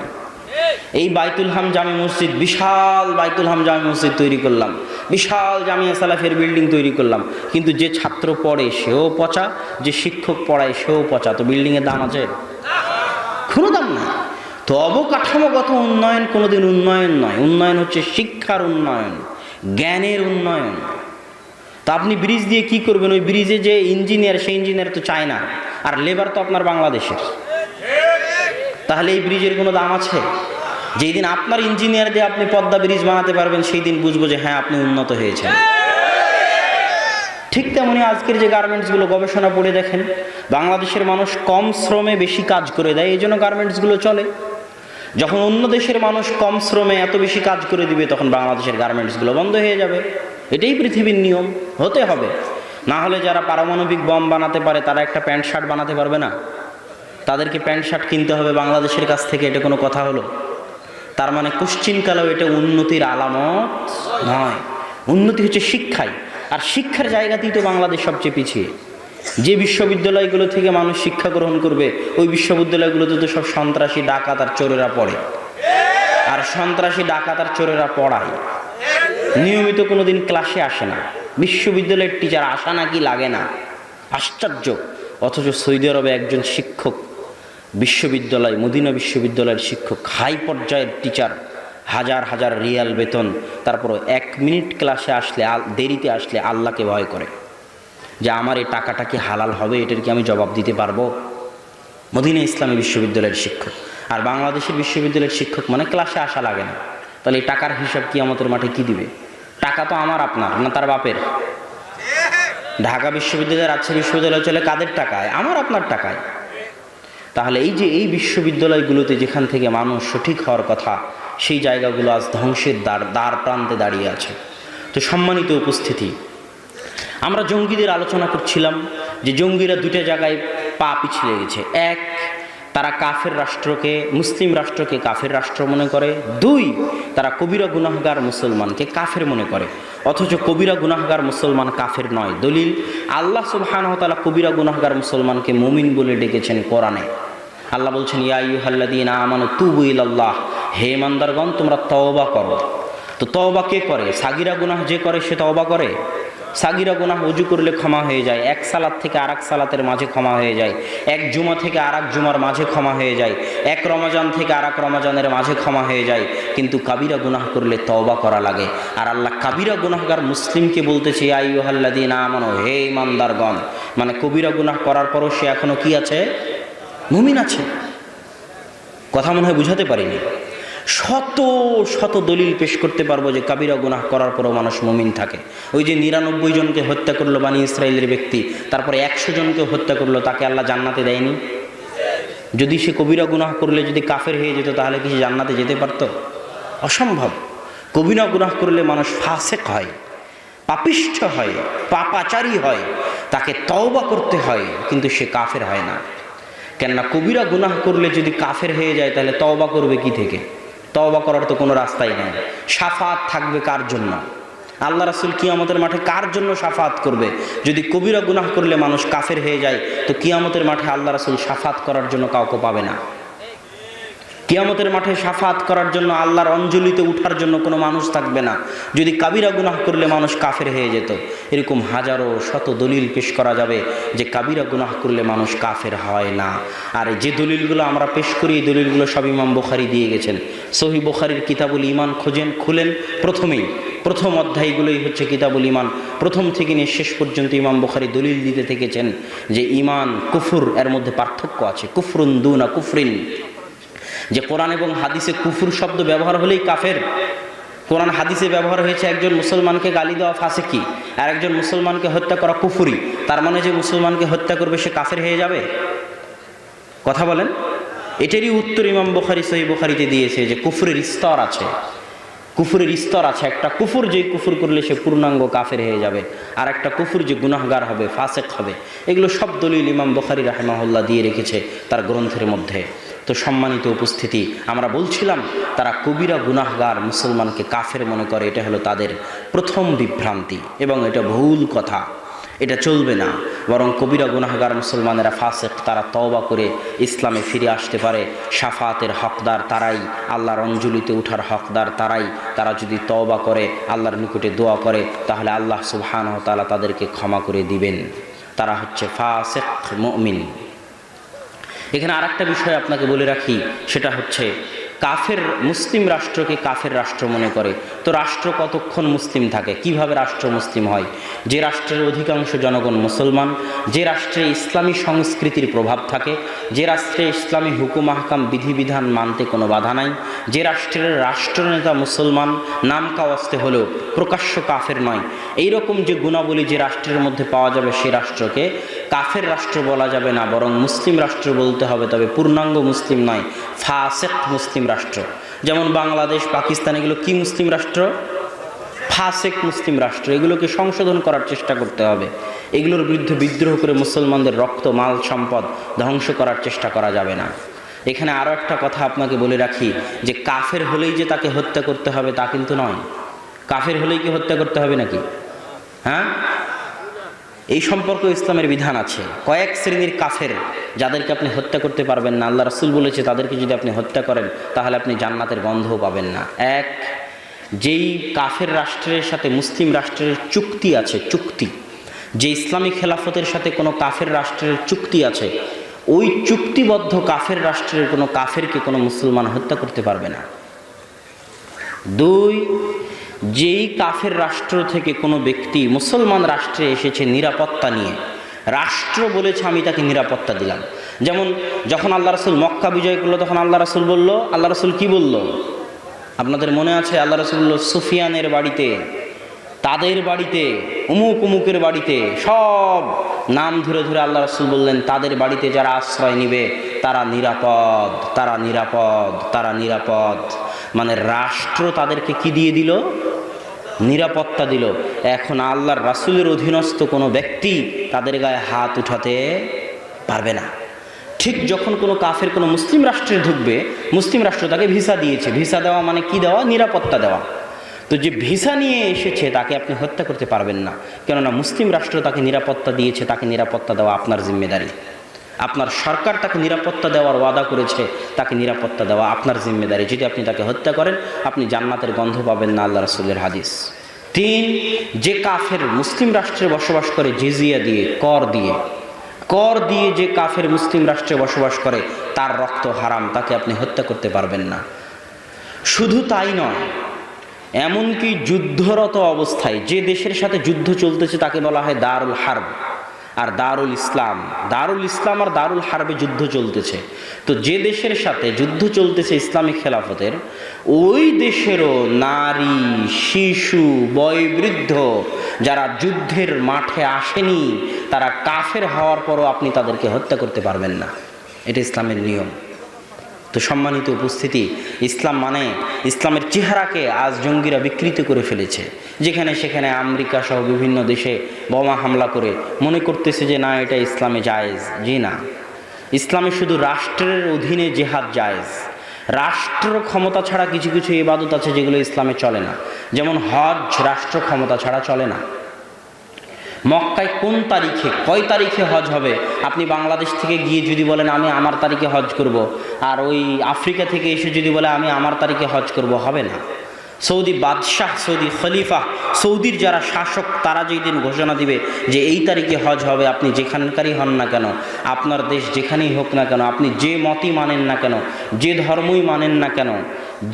এই বাইতুল হাম জামে মসজিদ, বিশাল বাইতুল হাম জামে মসজিদ তৈরি করলাম, বিশাল জামিয়া সালাফের বিল্ডিং তৈরি করলাম, কিন্তু যে ছাত্র পড়ে সেও পচা, যে শিক্ষক পড়ায় সেও পচা। তো বিল্ডিংয়ের দাম আছে? কোনো দাম নাই। তো অবকাঠামোগত উন্নয়ন কোনোদিন উন্নয়ন নয়। উন্নয়ন হচ্ছে শিক্ষার উন্নয়ন, জ্ঞানের উন্নয়ন। তা আপনি ব্রিজ দিয়ে কি করবেন? ওই ব্রিজে যে ইঞ্জিনিয়ার, সেই ইঞ্জিনিয়ার তো চায় না, আর লেবার তো আপনার বাংলাদেশের। তাহলে এই ব্রিজের কোনো দাম আছে? যেই দিন আপনার ইঞ্জিনিয়ার দিয়ে আপনি পদ্মা ব্রিজ বানাতে পারবেন, সেই দিন বুঝবো যে হ্যাঁ আপনি উন্নত হয়েছেন। ঠিক তেমনি আজকের যে গার্মেন্টসগুলো, গবেষণা পড়ে দেখেন, বাংলাদেশের মানুষ কম শ্রমে বেশি কাজ করে দেয়, এই জন্য গার্মেন্টসগুলো চলে। যখন অন্য দেশের মানুষ কম শ্রমে এত বেশি কাজ করে দিবে, তখন বাংলাদেশের গার্মেন্টসগুলো বন্ধ হয়ে যাবে। এটাই পৃথিবীর নিয়ম, হতে হবে। না হলে যারা পারমাণবিক বম বানাতে পারে তারা একটা প্যান্ট শার্ট বানাতে পারবে না? তাদেরকে প্যান্ট শার্ট কিনতে হবে বাংলাদেশের কাছ থেকে, এটা কোনো কথা হলো? তার মানে কোশ্চিনকালেও এটা উন্নতির আলামত নয়। উন্নতি হচ্ছে শিক্ষায়, আর শিক্ষার জায়গাতেই তো বাংলাদেশ সবচেয়ে পিছিয়ে। যে বিশ্ববিদ্যালয়গুলো থেকে মানুষ শিক্ষা গ্রহণ করবে, ওই বিশ্ববিদ্যালয়গুলোতে তো সব সন্ত্রাসী, ডাকাত আর চোরেরা পড়ে। আর সন্ত্রাসী, ডাকাত আর চোরেরা পড়ায়, নিয়মিত কোনোদিন ক্লাসে আসে না। বিশ্ববিদ্যালয়ের টিচার আসা নাকি লাগে না, আশ্চর্য। অথচ সৌদি আরবে একজন শিক্ষক, বিশ্ববিদ্যালয়, মদিনা বিশ্ববিদ্যালয়ের শিক্ষক, হাই পর্যায়ের টিচার, হাজার হাজার রিয়াল বেতন, তারপর 1 মিনিট ক্লাসে আসলে, দেরিতে আসলে আল্লাহকে ভয় করে যে আমার এই টাকাটা কি হালাল হবে, এটার কি আমি জবাব দিতে পারবো? মদিনা ইসলামী বিশ্ববিদ্যালয়ের শিক্ষক। আর বাংলাদেশের বিশ্ববিদ্যালয়ের শিক্ষক মানে ক্লাসে আসা লাগে না। তাহলে এই টাকার হিসাব কিয়ামতের মাঠে কি দিবে? টাকা তো আমার, আপনার না, তার বাপের। ঢাকা বিশ্ববিদ্যালয়, রাজশাহী বিশ্ববিদ্যালয় চলে কাদের টাকায়? আমার আপনার টাকায়। তাহলে এই যে এই বিশ্ববিদ্যালয়গুলোতে যেখান থেকে মানুষ সঠিক হওয়ার কথা, সেই জায়গাগুলো আজ ধ্বংসের দ্বার প্রান্তে দাঁড়িয়ে আছে। তো সম্মানিত উপস্থিতি, আমরা জঙ্গিদের আলোচনা করছিলাম যে জঙ্গিরা 2টা জায়গায় পা পিছিয়ে গেছে। 1, তারা কাফের রাষ্ট্রকে, মুসলিম রাষ্ট্রকে কাফের রাষ্ট্র মনে করে। 2, তারা কবিরা গুনাহগার মুসলমানকে কাফের মনে করে। অথচ কবিরা গুনাহগার মুসলমান কাফের নয়। দলিল, আল্লাহ সুবহানাহু ওয়া তাআলা কবিরা গুনাহগার মুসলমানকে মুমিন বলে ডেকেছেন কোরআনে। আল্লাহ বলছেন, ইয়া আইয়ুহাল্লাযীনা আমানু তুবু ইলাল্লাহ, হে ইমানদারগণ তোমরা তওবা করো। তো তওবা কে করে? সাগিরা গুনাহ যে করে সে তওবা করে? সাগিরা গুনাহ ওযু করলে ক্ষমা হয়ে যায়, 1 সালাত থেকে আরেক সালাতের মাঝে ক্ষমা হয়ে যায়, 1 জুমা থেকে আরেক জুমার মাঝে ক্ষমা হয়ে যায়, 1 রমজান থেকে আরেক রমজানের মাঝে ক্ষমা হয়ে যায়। কিন্তু কাবিরা গুনাহ করলে তওবা করা লাগে। আর আল্লাহ কাবিরা গুনাহগার মুসলিমকে বলতেছে, ইয়া আইয়ুহাল্লাযীনা আমানু, হে ইমানদারগণ। মানে কবিরা গুনাহ করার পরও সে এখনো কি আছে? মুমিন আছে। কথা মনে হয় বুঝাতে পারিনি। শত শত দলিল পেশ করতে পারবো যে কাবিরা গুনাহ করার পরও মানুষ মুমিন থাকে। ওই যে 99 জনকে হত্যা করলো বানি ইসরায়েলের ব্যক্তি, তারপরে 100 জনকে হত্যা করলো, তাকে আল্লাহ জান্নাতে দেয়নি? যদি সে কবিরা গুনাহ করলে যদি কাফের হয়ে যেত, তাহলে কি সে জান্নাতে যেতে পারতো? অসম্ভব। কবিরা গুনাহ করলে মানুষ ফাসেক হয়, পাপিষ্ঠ হয়, পাপাচারী হয়, তাকে তওবা করতে হয়, কিন্তু সে কাফের হয় না। কেননা কবিরা গুনাহ করলে যদি কাফের হয়ে যায়, তাহলে তওবা করবে কি থেকে? তওবা করার তো কোনো রাস্তাই নেই। শাফাত থাকবে কার জন্য? আল্লাহ রাসূল কিয়ামতের মাঠে কার জন্য শাফাত করবে? যদি কবিরা গুনাহ করলে মানুষ কাফের হয়ে যায়, তো কিয়ামতের মাঠে আল্লাহ রাসূল শাফাত করার জন্য কাউকে পাবে না। কিয়ামতের মাঠে শাফাত করার জন্য, আল্লাহর অঞ্জলিতে উঠার জন্য কোনো মানুষ থাকবে না। যদি কাবিরা গুনাহ করলে মানুষ কাফের হয়ে যেত। এরকম হাজারো শত দলিল পেশ করা যাবে যে কাবিরা গুনাহ করলে মানুষ কাফের হয় না। আর যে দলিলগুলো আমরা পেশ করি, এই দলিলগুলো সব ইমাম বুখারী দিয়ে গেছেন। সহিহ বুখারীর কিতাবুল ঈমান খুলেন, প্রথম অধ্যায়গুলোই হচ্ছে কিতাবুল ঈমান। প্রথম থেকে নিয়ে শেষ পর্যন্ত ইমাম বুখারী দলিল দিতে থেকেছেন যে ঈমান কুফর, এর মধ্যে পার্থক্য আছে। কুফরুন দুনা কুফরিন, যে কোরআন এবং হাদিসে কুফর শব্দ ব্যবহার হলেই কাফের। কোরআন হাদিসে ব্যবহার হয়েছে একজন মুসলমানকে গালি দেওয়া ফাসিকি, আর একজন মুসলমানকে হত্যা করা কুফরি। তার মানে যে মুসলমানকে হত্যা করবে সে কাফের হয়ে যাবে? কথা বলেন। এটারই উত্তর ইমাম বুখারী সহিহ বুখারীতে দিয়েছে যে কুফরের স্তর আছে। কুফুরের স্তর আছে। একটা কুফুর, যেই কুফুর করলে সে পূর্ণাঙ্গ কাফের হয়ে যাবে, আর একটা কুফুর যে গুনাহগার হবে, ফাসেক হবে। এগুলো সব দলিল ইমাম বুখারী রাহিমাহুল্লাহ দিয়ে রেখেছে তার গ্রন্থের মধ্যে। তো সম্মানিত উপস্থিতি, আমরা বলছিলাম তারা কবিরা গুনাহগার মুসলমানকে কাফের মনে করে। এটা হলো তাদের প্রথম বিভ্রান্তি এবং এটা ভুল কথা, এটা চলবে না। বরং কবিরা গুনাহগার মুসলমানেরা ফাসেক, তারা তওবা করে ইসলামে ফিরে আসতে পারে। শাফাতের হকদার তারাই, আল্লাহর অঞ্জলিতে ওঠার হকদার তারাই। তারা যদি তওবা করে, আল্লাহর নিকটে দোয়া করে, তাহলে আল্লাহ সুবহানাহু ওয়া তাআলা তাদেরকে ক্ষমা করে দিবেন। তারা হচ্ছে ফাসেক মুমিন। এখানে আরেকটা বিষয় আপনাকে বলে রাখি, সেটা হচ্ছে কাফের মুসলিম রাষ্ট্রকে কাফের রাষ্ট্র মনে করে। তো রাষ্ট্র কতক্ষণ মুসলিম থাকে? কিভাবে রাষ্ট্র মুসলিম হয়? যে রাষ্ট্রের অধিকাংশ জনগণ মুসলমান, যে রাষ্ট্রে ইসলামী সংস্কৃতির প্রভাব থাকে, যে রাষ্ট্রে ইসলামী হুকুম আহকাম বিধিবিধান মানতে কোনো বাধা নাই, যে রাষ্ট্রের রাষ্ট্রনেতা মুসলমান, নাম কাওয়াস্তে হলেও প্রকাশ্য কাফের নয়, এইরকম যে গুণাবলী যে রাষ্ট্রের মধ্যে পাওয়া যাবে, সে রাষ্ট্রকে কাফের রাষ্ট্র বলা যাবে না, বরং মুসলিম রাষ্ট্র বলতে হবে। তবে পূর্ণাঙ্গ মুসলিম নয়, ফাসেক মুসলিম রাষ্ট্র। যেমন বাংলাদেশ, পাকিস্তান, এগুলো কি মুসলিম রাষ্ট্র? ফাসেক মুসলিম রাষ্ট্র। এগুলোকে সংশোধন করার চেষ্টা করতে হবে। এগুলোর বিরুদ্ধে বিদ্রোহ করে মুসলমানদের রক্ত, মাল, সম্পদ ধ্বংস করার চেষ্টা করা যাবে না। এখানে আরও একটা কথা আপনাকে বলে রাখি, যে কাফের হলেই যে তাকে হত্যা করতে হবে তা কিন্তু নয়। কাফের হলেই কি হত্যা করতে হবে নাকি? হ্যাঁ, এই সম্পর্কে ইসলামের বিধান আছে। কয়েক শ্রেণীর কাফের যাদেরকে আপনি হত্যা করতে পারবেন না, আল্লাহ রাসূল বলেছে তাদেরকে যদি আপনি হত্যা করেন তাহলে আপনি জান্নাতের গন্ধও পাবেন না। এক, যেই কাফের রাষ্ট্রের সাথে মুসলিম রাষ্ট্রের চুক্তি আছে, চুক্তি, যে ইসলামী খেলাফতের সাথে কোনো কাফের রাষ্ট্রের চুক্তি আছে, ওই চুক্তিবদ্ধ কাফের রাষ্ট্রের কোনো কাফেরকে কোনো মুসলমান হত্যা করতে পারবে না। দুই, যেই কাফের রাষ্ট্র থেকে কোনো ব্যক্তি মুসলমান রাষ্ট্রে এসেছে নিরাপত্তা নিয়ে, রাষ্ট্র বলেছে আমি তাকে নিরাপত্তা দিলাম। যেমন যখন আল্লাহ রাসূল মক্কা বিজয় করলো, তখন আল্লাহ রাসূল বলল, আল্লাহ রাসূল কি বলল আপনাদের মনে আছে? আল্লাহ রাসূল বলল, সুফিয়ানের বাড়িতে, তাদের বাড়িতে, অমুক অমুকের বাড়িতে, সব নাম ধরে ধরে আল্লাহ রাসূল বললেন তাদের বাড়িতে যারা আশ্রয় নিবে তারা নিরাপদ, তারা নিরাপদ, তারা নিরাপদ। মানে রাষ্ট্র তাদেরকে কি দিয়ে দিল? নিরাপত্তা দিল। এখন আল্লাহর রাসূলের অধীনস্থ কোনো ব্যক্তি তাদের গায়ে হাত উঠাতে পারবে না। ঠিক যখন কোনো কাফের কোনো মুসলিম রাষ্ট্রে ঢুকবে, মুসলিম রাষ্ট্র তাকে ভিসা দিয়েছে। ভিসা দেওয়া মানে কি দেওয়া? নিরাপত্তা দেওয়া। তো যে ভিসা নিয়ে এসেছে তাকে আপনি হত্যা করতে পারবেন না, কেননা মুসলিম রাষ্ট্র তাকে নিরাপত্তা দিয়েছে। তাকে নিরাপত্তা দেওয়া আপনার জিম্মেদারি। আপনার সরকার তাকে নিরাপত্তা দেওয়ার ওয়াদা করেছে, তাকে নিরাপত্তা দেওয়া আপনার জিম্মেদারি। যদি আপনি তাকে হত্যা করেন, আপনি জান্নাতের গন্ধ পাবেন না, আল্লাহ রাসূলের হাদিস। তিন, যে কাফের মুসলিম রাষ্ট্রে বসবাস করে জিজিয়া দিয়ে, কর দিয়ে, কর দিয়ে যে কাফের মুসলিম রাষ্ট্রে বসবাস করে তার রক্ত হারাম, তাকে আপনি হত্যা করতে পারবেন না। শুধু তাই নয়, এমনকি যুদ্ধরত অবস্থায় যে দেশের সাথে যুদ্ধ চলতেছে তাকে বলা হয় দারুল হারব আর দারুল ইসলাম। দারুল ইসলাম আর দারুল হারবে যুদ্ধ চলতেছে। তো যে দেশের সাথে যুদ্ধ চলতেছে ইসলামিক খেলাফতের, ওই দেশেরও নারী, শিশু, বয়োবৃদ্ধ যারা যুদ্ধের মাঠে আসেনি, তারা কাফের হওয়ার পরও আপনি তাদেরকে হত্যা করতে পারবেন না। এটা ইসলামের নিয়ম। তো সম্মানিত উপস্থিতি, ইসলাম মানে, ইসলামের চেহারাকে আজ জঙ্গিরা বিকৃত করে ফেলেছে। যেখানে সেখানে আমেরিকা সহ বিভিন্ন দেশে বোমা হামলা করে মনে করতেছে যে না, এটা ইসলামে জায়েজ। জি না, ইসলামে শুধু রাষ্ট্রের অধীনে জেহাদ জায়েজ। রাষ্ট্র ক্ষমতা ছাড়া কিছু কিছু ইবাদত আছে যেগুলো ইসলামে চলে না। যেমন হজ রাষ্ট্র ক্ষমতা ছাড়া চলে না। মক্কায় কোন তারিখে, কয় তারিখে হজ হবে, আপনি বাংলাদেশ থেকে গিয়ে যদি বলেন আমি আমার তারিখে হজ করব, আর ওই আফ্রিকা থেকে এসে যদি বলে আমি আমার তারিখে হজ করব, হবে না। সৌদি বাদশাহ, সৌদি খলিফা, সৌদির যারা শাসক, তারা যেই দিন ঘোষণা দিবে যে এই তারিখে হজ হবে, আপনি যেখানকারই হন না কেন, আপনার দেশ যেখানেই হোক না কেন, আপনি যে মতই মানেন না কেন, যে ধর্মই মানেন না কেন,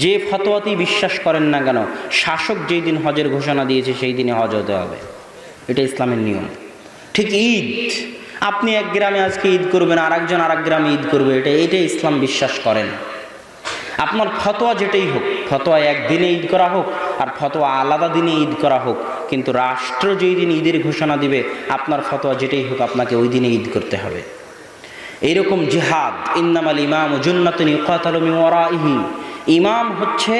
যে ফতোয়াতেই বিশ্বাস করেন না কেন, শাসক যেই দিন হজের ঘোষণা দিয়েছে সেই দিনে হজ হতে হবে। এটা ইসলামের নিয়ম। ঠিক ঈদ, আপনি এক গ্রামে আজকে ঈদ করবেন, আর একজন আর এক গ্রামে ঈদ করবে, এটা ইসলাম বিশ্বাস করে না। আপনার ফতোয়া যেটাই হোক, ফতোয়া একদিনে ঈদ করা হোক আর ফতোয়া আলাদা দিনে ঈদ করা হোক, কিন্তু রাষ্ট্র যেই দিন ঈদের ঘোষণা দিবে, আপনার ফতোয়া যেটাই হোক, আপনাকে ওই দিনে ঈদ করতে হবে। এইরকম জিহাদ, ইন্নামাল ইমামু জুন্নাতুন ইউকাতালু মিন ওয়ারাইহি, ইমাম হচ্ছে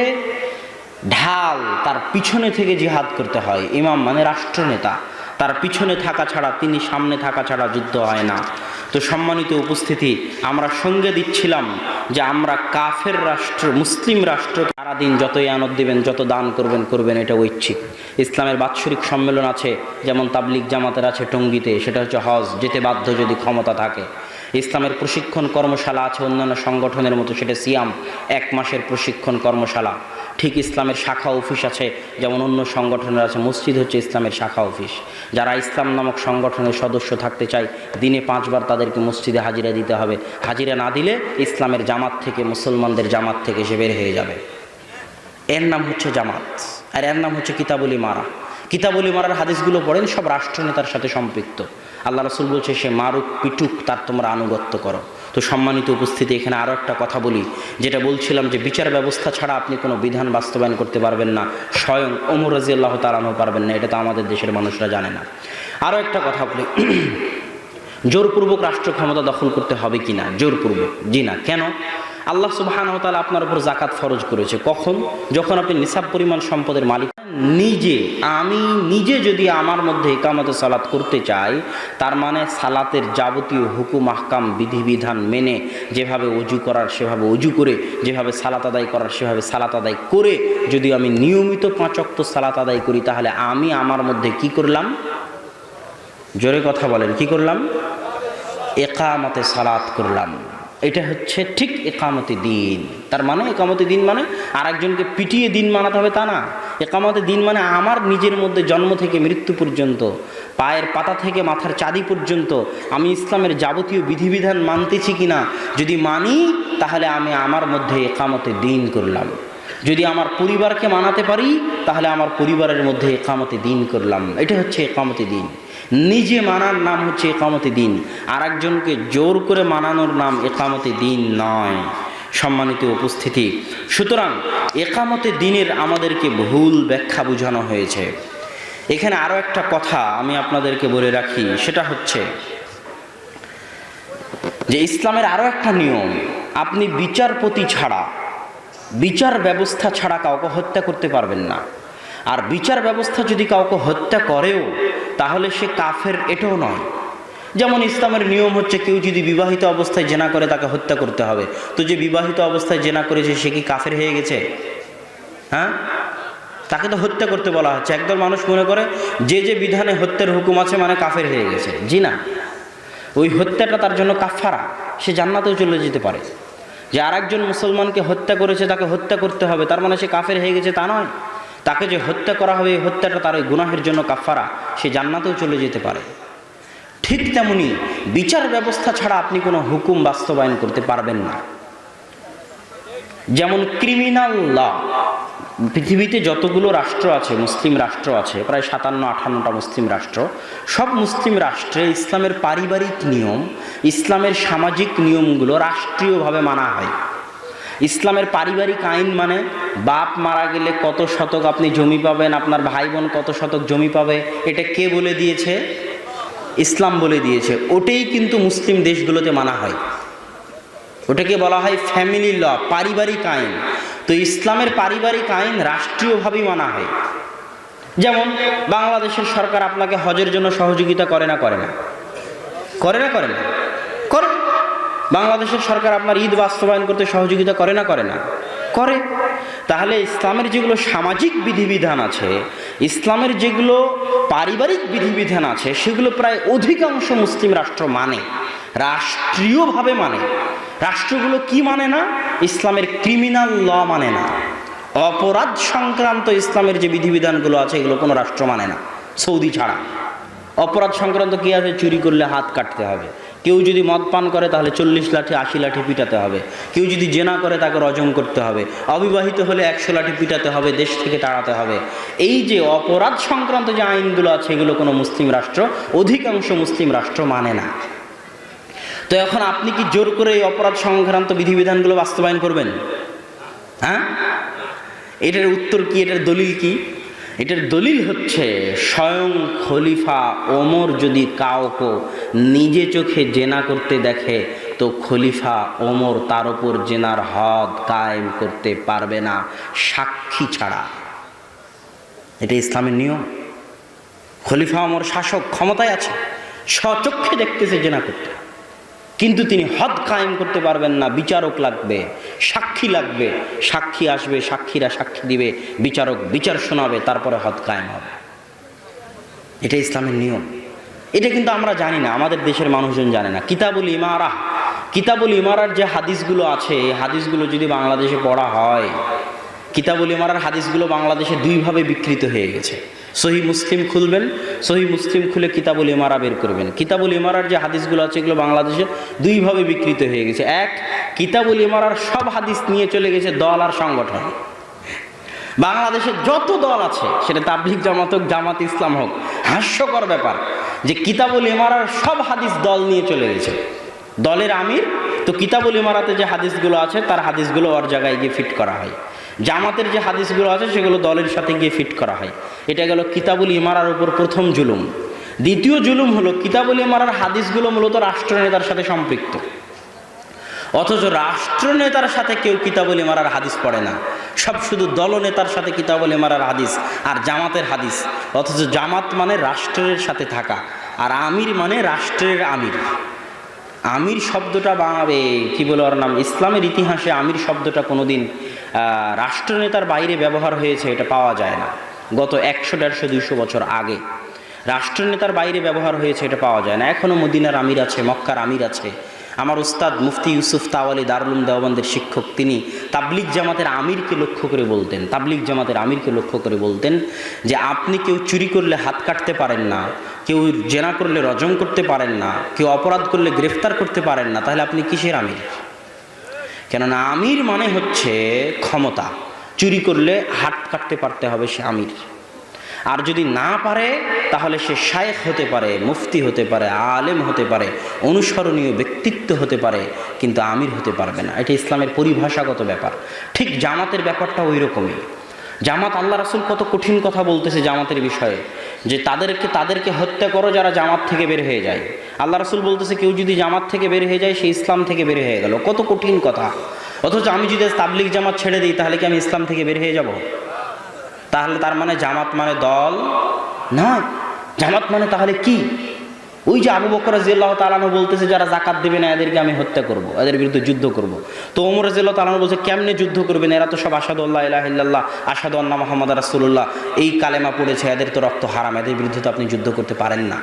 ঢাল, তার পিছনে থেকে জিহাদ করতে হয়। ইমাম মানে রাষ্ট্রনেতা, তার পিছনে থাকা ছাড়া, তিনি সামনে থাকা ছাড়া যুদ্ধ হয় না। তো সম্মানিত উপস্থিতি, আমরা সঙ্গে দিচ্ছিলাম যে আমরা কাফের রাষ্ট্র, মুসলিম রাষ্ট্র সারাদিন যতই আনন্দ দিবেন, যত দান করবেন, এটা ঐচ্ছিক। ইসলামের বাৎসরিক সম্মেলন আছে, যেমন তাবলিগ জামাতের আছে টঙ্গীতে, সেটা হচ্ছে হজ, যেতে বাধ্য যদি ক্ষমতা থাকে। ইসলামের প্রশিক্ষণ কর্মশালা আছে অন্যান্য সংগঠনের মতো, সেটা সিয়াম, 1 মাসের প্রশিক্ষণ কর্মশালা। ঠিক ইসলামের শাখা অফিস আছে, যেমন অন্য সংগঠনের আছে। মসজিদ হচ্ছে ইসলামের শাখা অফিস। যারা ইসলাম নামক সংগঠনের সদস্য থাকতে চায়, দিনে 5 বার তাদেরকে মসজিদে হাজিরা দিতে হবে। হাজিরা না দিলে ইসলামের জামাত থেকে, মুসলমানদের জামাত থেকে সে বের হয়ে যাবে। এর নাম হচ্ছে জামাত, আর এর নাম হচ্ছে কিতাবুল ইমারা। কিতাবুল ইমারার হাদিসগুলো পড়েন, সব রাষ্ট্রনেতার সাথে সম্পৃক্ত। আল্লাহ রাসূল বলছে, সে মারুক পিটুক, তার তোমরা আনুগত্য করো। তো সম্মানিত উপস্থিতি, এখানে আরও একটা কথা বলি, যেটা বলছিলাম যে বিচার ব্যবস্থা ছাড়া আপনি কোনো বিধান বাস্তবায়ন করতে পারবেন না। স্বয়ং ওমর রাদিয়াল্লাহু তাআলা আনহু পারবেন না, এটা তো আমাদের দেশের মানুষরা জানে না। আরও একটা কথা বলি, জোরপূর্বক রাষ্ট্র ক্ষমতা দখল করতে হবে কি না? জোরপূর্বক জি না। কেন? আল্লাহ সুবহানাহু ওয়া তাআলা আপনার উপর যাকাত ফরজ করেছে। কখন? যখন আপনি নিসাব পরিমাণ সম্পদের মালিক। আমি নিজে যদি আমার মধ্যে ইকামতে সালাত করতে চাই, তার মানে সালাতের যাবতীয় হুকুম আহকাম বিধিবিধান মেনে, যেভাবে ওযু করার সেভাবে ওযু করে, যেভাবে সালাত আদায় করার সেভাবে সালাত আদায় করে যদি আমি নিয়মিত 5 ওয়াক্ত সালাত আদায় করি, তাহলে আমি আমার মধ্যে কি করলাম? জোরে কথা বলেন, কি করলাম? ইকামতে সালাত করলাম। এটা হচ্ছে ঠিক ইকামতে দিন। তার মানে ইকামতে দিন মানে আরেকজনকে পিটিয়ে দিন মানাতে হবে তা না। ইকামতে দিন মানে আমার নিজের মধ্যে জন্ম থেকে মৃত্যু পর্যন্ত, পায়ের পাতা থেকে মাথার চাঁদি পর্যন্ত আমি ইসলামের যাবতীয় বিধিবিধান মানতেছি কিনা। যদি মানি, তাহলে আমি আমার মধ্যে ইকামতে দিন করলাম। যদি আমার পরিবারকে মানাতে পারি, তাহলে আমার পরিবারের মধ্যে ইকামতে দিন করলাম। এটা হচ্ছে ইকামতে দিন। নিজে মানার নাম হচ্ছে ইকামতে দিন, আর একজনকে জোর করে মানানোর নাম ইকামতে দিন নয়। সম্মানিত উপস্থিতি, সুতরাং ইকামতে দিনের আমাদেরকে ভুল ব্যাখ্যা বোঝানো হয়েছে। এখানে আরও একটা কথা আমি আপনাদেরকে বলে রাখি, সেটা হচ্ছে যে ইসলামের আরও একটা নিয়ম, আপনি বিচারপতি ছাড়া, বিচার ব্যবস্থা ছাড়া কাউকে হত্যা করতে পারবেন না। আর বিচার ব্যবস্থা যদি কাউকে হত্যা করেও, তাহলে সে কাফের, এটাও নয়। যেমন ইসলামের নিয়ম হচ্ছে, কেউ যদি বিবাহিত অবস্থায় জেনা করে তাকে হত্যা করতে হবে। তো যে বিবাহিত অবস্থায় জেনা করেছে সে কি কাফের হয়ে গেছে? হ্যাঁ, তাকে তো হত্যা করতে বলা হচ্ছে। একদল মানুষ মনে করে যে যে বিধানে হত্যার হুকুম আছে মানে কাফের হয়ে গেছে। জি না, ওই হত্যাটা তার জন্য কাফারা, সে জান্নাতেও চলে যেতে পারে। যে আরেকজন মুসলমানকে হত্যা করেছে তাকে হত্যা করতে হবে, তার মানে সে কাফের হয়ে গেছে তা নয়। তাকে যে হত্যা করা হবে, এই হত্যাটা তার ওই গুনাহের জন্য কাফারা, সে জান্নাতেও চলে যেতে পারে। ঠিক তেমনি বিচার ব্যবস্থা ছাড়া আপনি কোনো হুকুম বাস্তবায়ন করতে পারবেন না। যেমন ক্রিমিনাল ল, পৃথিবীতে যতগুলো রাষ্ট্র আছে, মুসলিম রাষ্ট্র আছে, প্রায় 57-58টা মুসলিম রাষ্ট্র, সব মুসলিম রাষ্ট্রে ইসলামের পারিবারিক নিয়ম, ইসলামের সামাজিক নিয়মগুলো রাষ্ট্রীয়ভাবে মানা হয়। ইসলামের পারিবারিক আইন মানে বাপ মারা গেলে কত শতক আপনি জমি পাবেন, আপনার ভাই বোন কত শতক জমি পাবে, এটা কে বলে দিয়েছে? ইসলাম বলে দিয়েছে। ওটাই কিন্তু মুসলিম দেশগুলোতে মানা হয়। ওটাকে বলা হয় ফ্যামিলি ল, পারিবারিক আইন। তো ইসলামের পারিবারিক আইন রাষ্ট্রীয়ভাবেই মানা হয়। যেমন বাংলাদেশের সরকার আপনাকে হজের জন্য সহযোগিতা করে না? করে না? করে না? করে না? করে। বাংলাদেশের সরকার আপনার ঈদ বাস্তবায়ন করতে সহযোগিতা করে না? করে না? করে। তাহলে ইসলামের যেগুলো সামাজিক বিধিবিধান আছে, ইসলামের যেগুলো পারিবারিক বিধিবিধান আছে, সেগুলো প্রায় অধিকাংশ মুসলিম রাষ্ট্র মানে, রাষ্ট্রীয়ভাবে মানে। রাষ্ট্রগুলো কি মানে না? ইসলামের ক্রিমিনাল ল মানে না। অপরাধ সংক্রান্ত ইসলামের যে বিধিবিধানগুলো আছে, এগুলো কোনো রাষ্ট্র মানে না, সৌদি ছাড়া। অপরাধ সংক্রান্ত কি আছে? চুরি করলে হাত কাটতে হবে, কেউ যদি মদ পান করে তাহলে 40 লাঠি 80 লাঠি পিটাতে হবে, কেউ যদি জেনা করে তাকে রজম করতে হবে, অবিবাহিত হলে 100 লাঠি পিটাতে হবে, দেশ থেকে তাড়াতে হবে। এই যে অপরাধ সংক্রান্ত যে আইনগুলো আছে, এগুলো কোনো মুসলিম রাষ্ট্র, অধিকাংশ মুসলিম রাষ্ট্র মানে না। তো এখন আপনি কি জোর করে এই অপরাধ সংক্রান্ত বিধিবিধানগুলো বাস্তবায়ন করবেন? হ্যাঁ, এটার উত্তর কি? এটার দলিল কি? এটার দলিল হচ্ছে স্বয়ং খলিফা ওমর যদি কাউকে নিজে চোখে জেনা করতে দেখে, তো খলিফা ওমর তার উপর জেনার হদ কায়েম করতে পারবে না সাক্ষী ছাড়া। এটা ইসলামের নিয়ম। খলিফা ওমর শাসক, ক্ষমতায় আছে, স্বচক্ষে দেখতেছে জেনা করতে, কিন্তু তিনি হদ কায়েম করতে পারবেন না। বিচারক লাগবে, সাক্ষী লাগবে, সাক্ষী আসবে, সাক্ষীরা সাক্ষী দিবে, বিচারক বিচার শোনাবে, তারপরে হদ কায়েম হবে। এটা ইসলামের নিয়ম। এটা কিন্তু আমরা জানি না, আমাদের দেশের মানুষজন জানে না। কিতাবুল ইমারা, কিতাবুল ইমারার যে হাদিসগুলো আছে, এই হাদিসগুলো যদি বাংলাদেশে পড়া হয়, কিতাবুল ইমারার হাদিসগুলো বাংলাদেশে দুইভাবে বিকৃত হয়ে গেছে। সহি মুসলিম খুলবেন, সহি মুসলিম খুলে কিতাবুল ইমারা বের করবেন। কিতাবুল ইমারার যে হাদিসগুলো আছে এগুলো বাংলাদেশে দুইভাবে বিকৃত হয়ে গেছে। এক, কিতাবুল ইমারার সব হাদিস নিয়ে চলে গেছে দল আর সংগঠন। বাংলাদেশে যত দল আছে, সেটা তাবলিগ জামাত হোক, জামাত ইসলাম হোক, হাস্যকর ব্যাপার যে কিতাবুল ইমারার সব হাদিস দল নিয়ে চলে গেছে। দলের আমির তো কিতাবুল ইমারাতে যে হাদিসগুলো আছে তার হাদিসগুলো ওর জায়গায় গিয়ে ফিট করা হয়, জামাতের যে হাদিসগুলো আছে সেগুলো দলের সাথে গিয়ে ফিট করা হয়। এটা গেল কিতাবুল ইমারার উপর প্রথম জুলুম। দ্বিতীয় জুলুম হলো কিতাবুল ইমারার হাদিসগুলো মূলত রাষ্ট্রনেতার সাথে সম্পৃক্ত, অথচ রাষ্ট্রনেতার সাথে কেউ কিতাবুল ইমারার হাদিস পড়ে না, সব শুধু দলনেতার সাথে কিতাবুল ইমারার হাদিস আর জামাতের হাদিস। অথচ জামাত মানে রাষ্ট্রের সাথে থাকা, আর আমির মানে রাষ্ট্রের আমির। আমির শব্দটা বাংলাবে কি বলে ওর নাম, ইসলামের ইতিহাসে আমির শব্দটা কোনোদিন রাষ্ট্রনেতার বাইরে ব্যবহার হয়েছে এটা পাওয়া যায় না। গত 100, 150, 200 বছর আগে রাষ্ট্রনেতার বাইরে ব্যবহার হয়েছে এটা পাওয়া যায় না। এখনও মদিনার আমির আছে, মক্কার আমির আছে। আমার উস্তাদ মুফতি ইউসুফ তাওয়ালি দারুল উলুম দেওবন্দের শিক্ষক, তিনি তাবলিগ জামাতের আমিরকে লক্ষ্য করে বলতেন, তাবলিগ জামাতের আমিরকে লক্ষ্য করে বলতেন যে আপনি কেউ চুরি করলে হাত কাটতে পারেন না, কেউ জেনা করলে রজম করতে পারেন না, কেউ অপরাধ করলে গ্রেফতার করতে পারেন না, তাহলে আপনি কিসের আমির? কেননা আমির মানে হচ্ছে ক্ষমতা। চুরি করলে হাত কাটতে পারতে হবে সে আমির, আর যদি না পারে তাহলে সে শায়েখ হতে পারে, মুফতি হতে পারে, আলেম হতে পারে, অনুসরণীয় ব্যক্তিত্ব হতে পারে, কিন্তু আমির হতে পারবে না। এটা ইসলামের পরিভাষাগত ব্যাপার। ঠিক জামাতের ব্যাপারটা ওই রকমই। জামাত, আল্লাহ রাসূল কত কঠিন কথা বলতেছে জামাতের বিষয়ে, যে তাদেরকে হত্যা করো যারা জামাত থেকে বের হয়ে যায়। আল্লাহ রাসূল বলতেছে কেউ যদি জামাত থেকে বের হয়ে যায় সে ইসলাম থেকে বের হয়ে গেল। কত কঠিন কথা। অথচ আমি যদি তাবলিগ জামাত ছেড়ে দিই তাহলে কি আমি ইসলাম থেকে বের হয়ে যাব? তাহলে তার মানে জামাত মানে দল নয়। জামাত মানে তাহলে কি? ওই যে আবু বকর রাদিয়াল্লাহু তাআলা আনহু বলতেছে যারা যাকাত দেবে না এদেরকে আমি হত্যা করব, এদের বিরুদ্ধে যুদ্ধ করব। তো ওমর রাদিয়াল্লাহু তাআলা আনহু বলছে কেমনে যুদ্ধ করবেন? এরা তো সব আশহাদু আল্লা ইলাহা ইল্লাল্লাহ, আশহাদু আন্না মুহাম্মাদুর রাসূলুল্লাহ এই কালেমা পড়েছে, এদের তো রক্ত হারাম, এদের বিরুদ্ধে তো আপনি যুদ্ধ করতে পারেন না।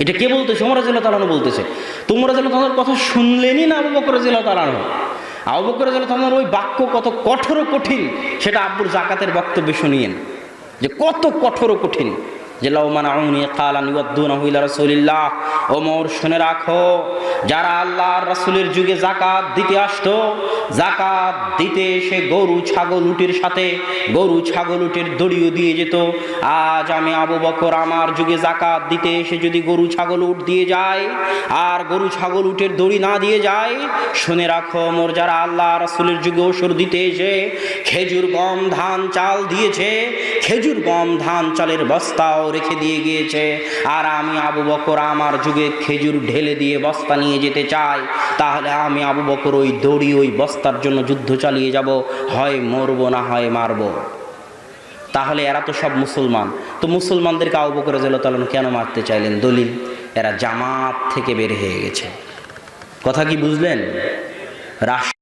এটা কে বলতেছে? ওমর রাদিয়াল্লাহু তাআলা আনহু বলতেছে। তো ওমর রাদিয়াল্লাহু তাআলার কথা শুনলেনই না আবু বকর রাদিয়াল্লাহু তাআলা আনহু। আবু বকর রাদিয়াল্লাহু তাআলার ওই বাক্য কত কঠোর কঠিন সেটা আব্বুর যাকাতের বক্তব্যে শুনিয়েন, যে কত কঠোর কঠিন। যে লাউ মানাউনি কালান ইউদ্দুনাহু ইলা রাসূলিল্লাহ, ওমর শুনে রাখো যারা আল্লাহর রাসূলের যুগে যাকাত দিতে আসতো, যাকাত দিতে এসে গরু ছাগল উটের সাথে গরু ছাগল উটের দড়িও দিয়ে যেত। আজ আমি আবু বকর আমার যুগে যাকাত দিতে এসে যদি গরু ছাগল উট দিয়ে যায় আর গরু ছাগল উটের দড়ি না দিয়ে যায়, শুনে রাখো ওমর যারা আল্লাহ রাসূলের যুগে ওসর দিতে এসে খেজুর গম ধান চাল দিয়েছে, খেজুর গম ধান চালের বস্তাও রেখে দিয়ে গিয়েছে, আর আমি আবু বকর আমার যুগে খেজুর ঢেলে দিয়ে বস্তা নিয়ে যেতে চাই, তাহলে আমি আবু বকর ওই দড়ি ওই বস্তার জন্য যুদ্ধ চালিয়ে যাব, হয় মরবো না হয় মারবো। তাহলে এরা তো সব মুসলমান, তো মুসলমানদেরকে আবু বকর রাদিয়াল্লাহু তাআলা কেন মারতে চাইলেন? দলিল, এরা জামাত থেকে বের হয়ে গেছে। কথা কি বুঝলেন? রাষ্ট্র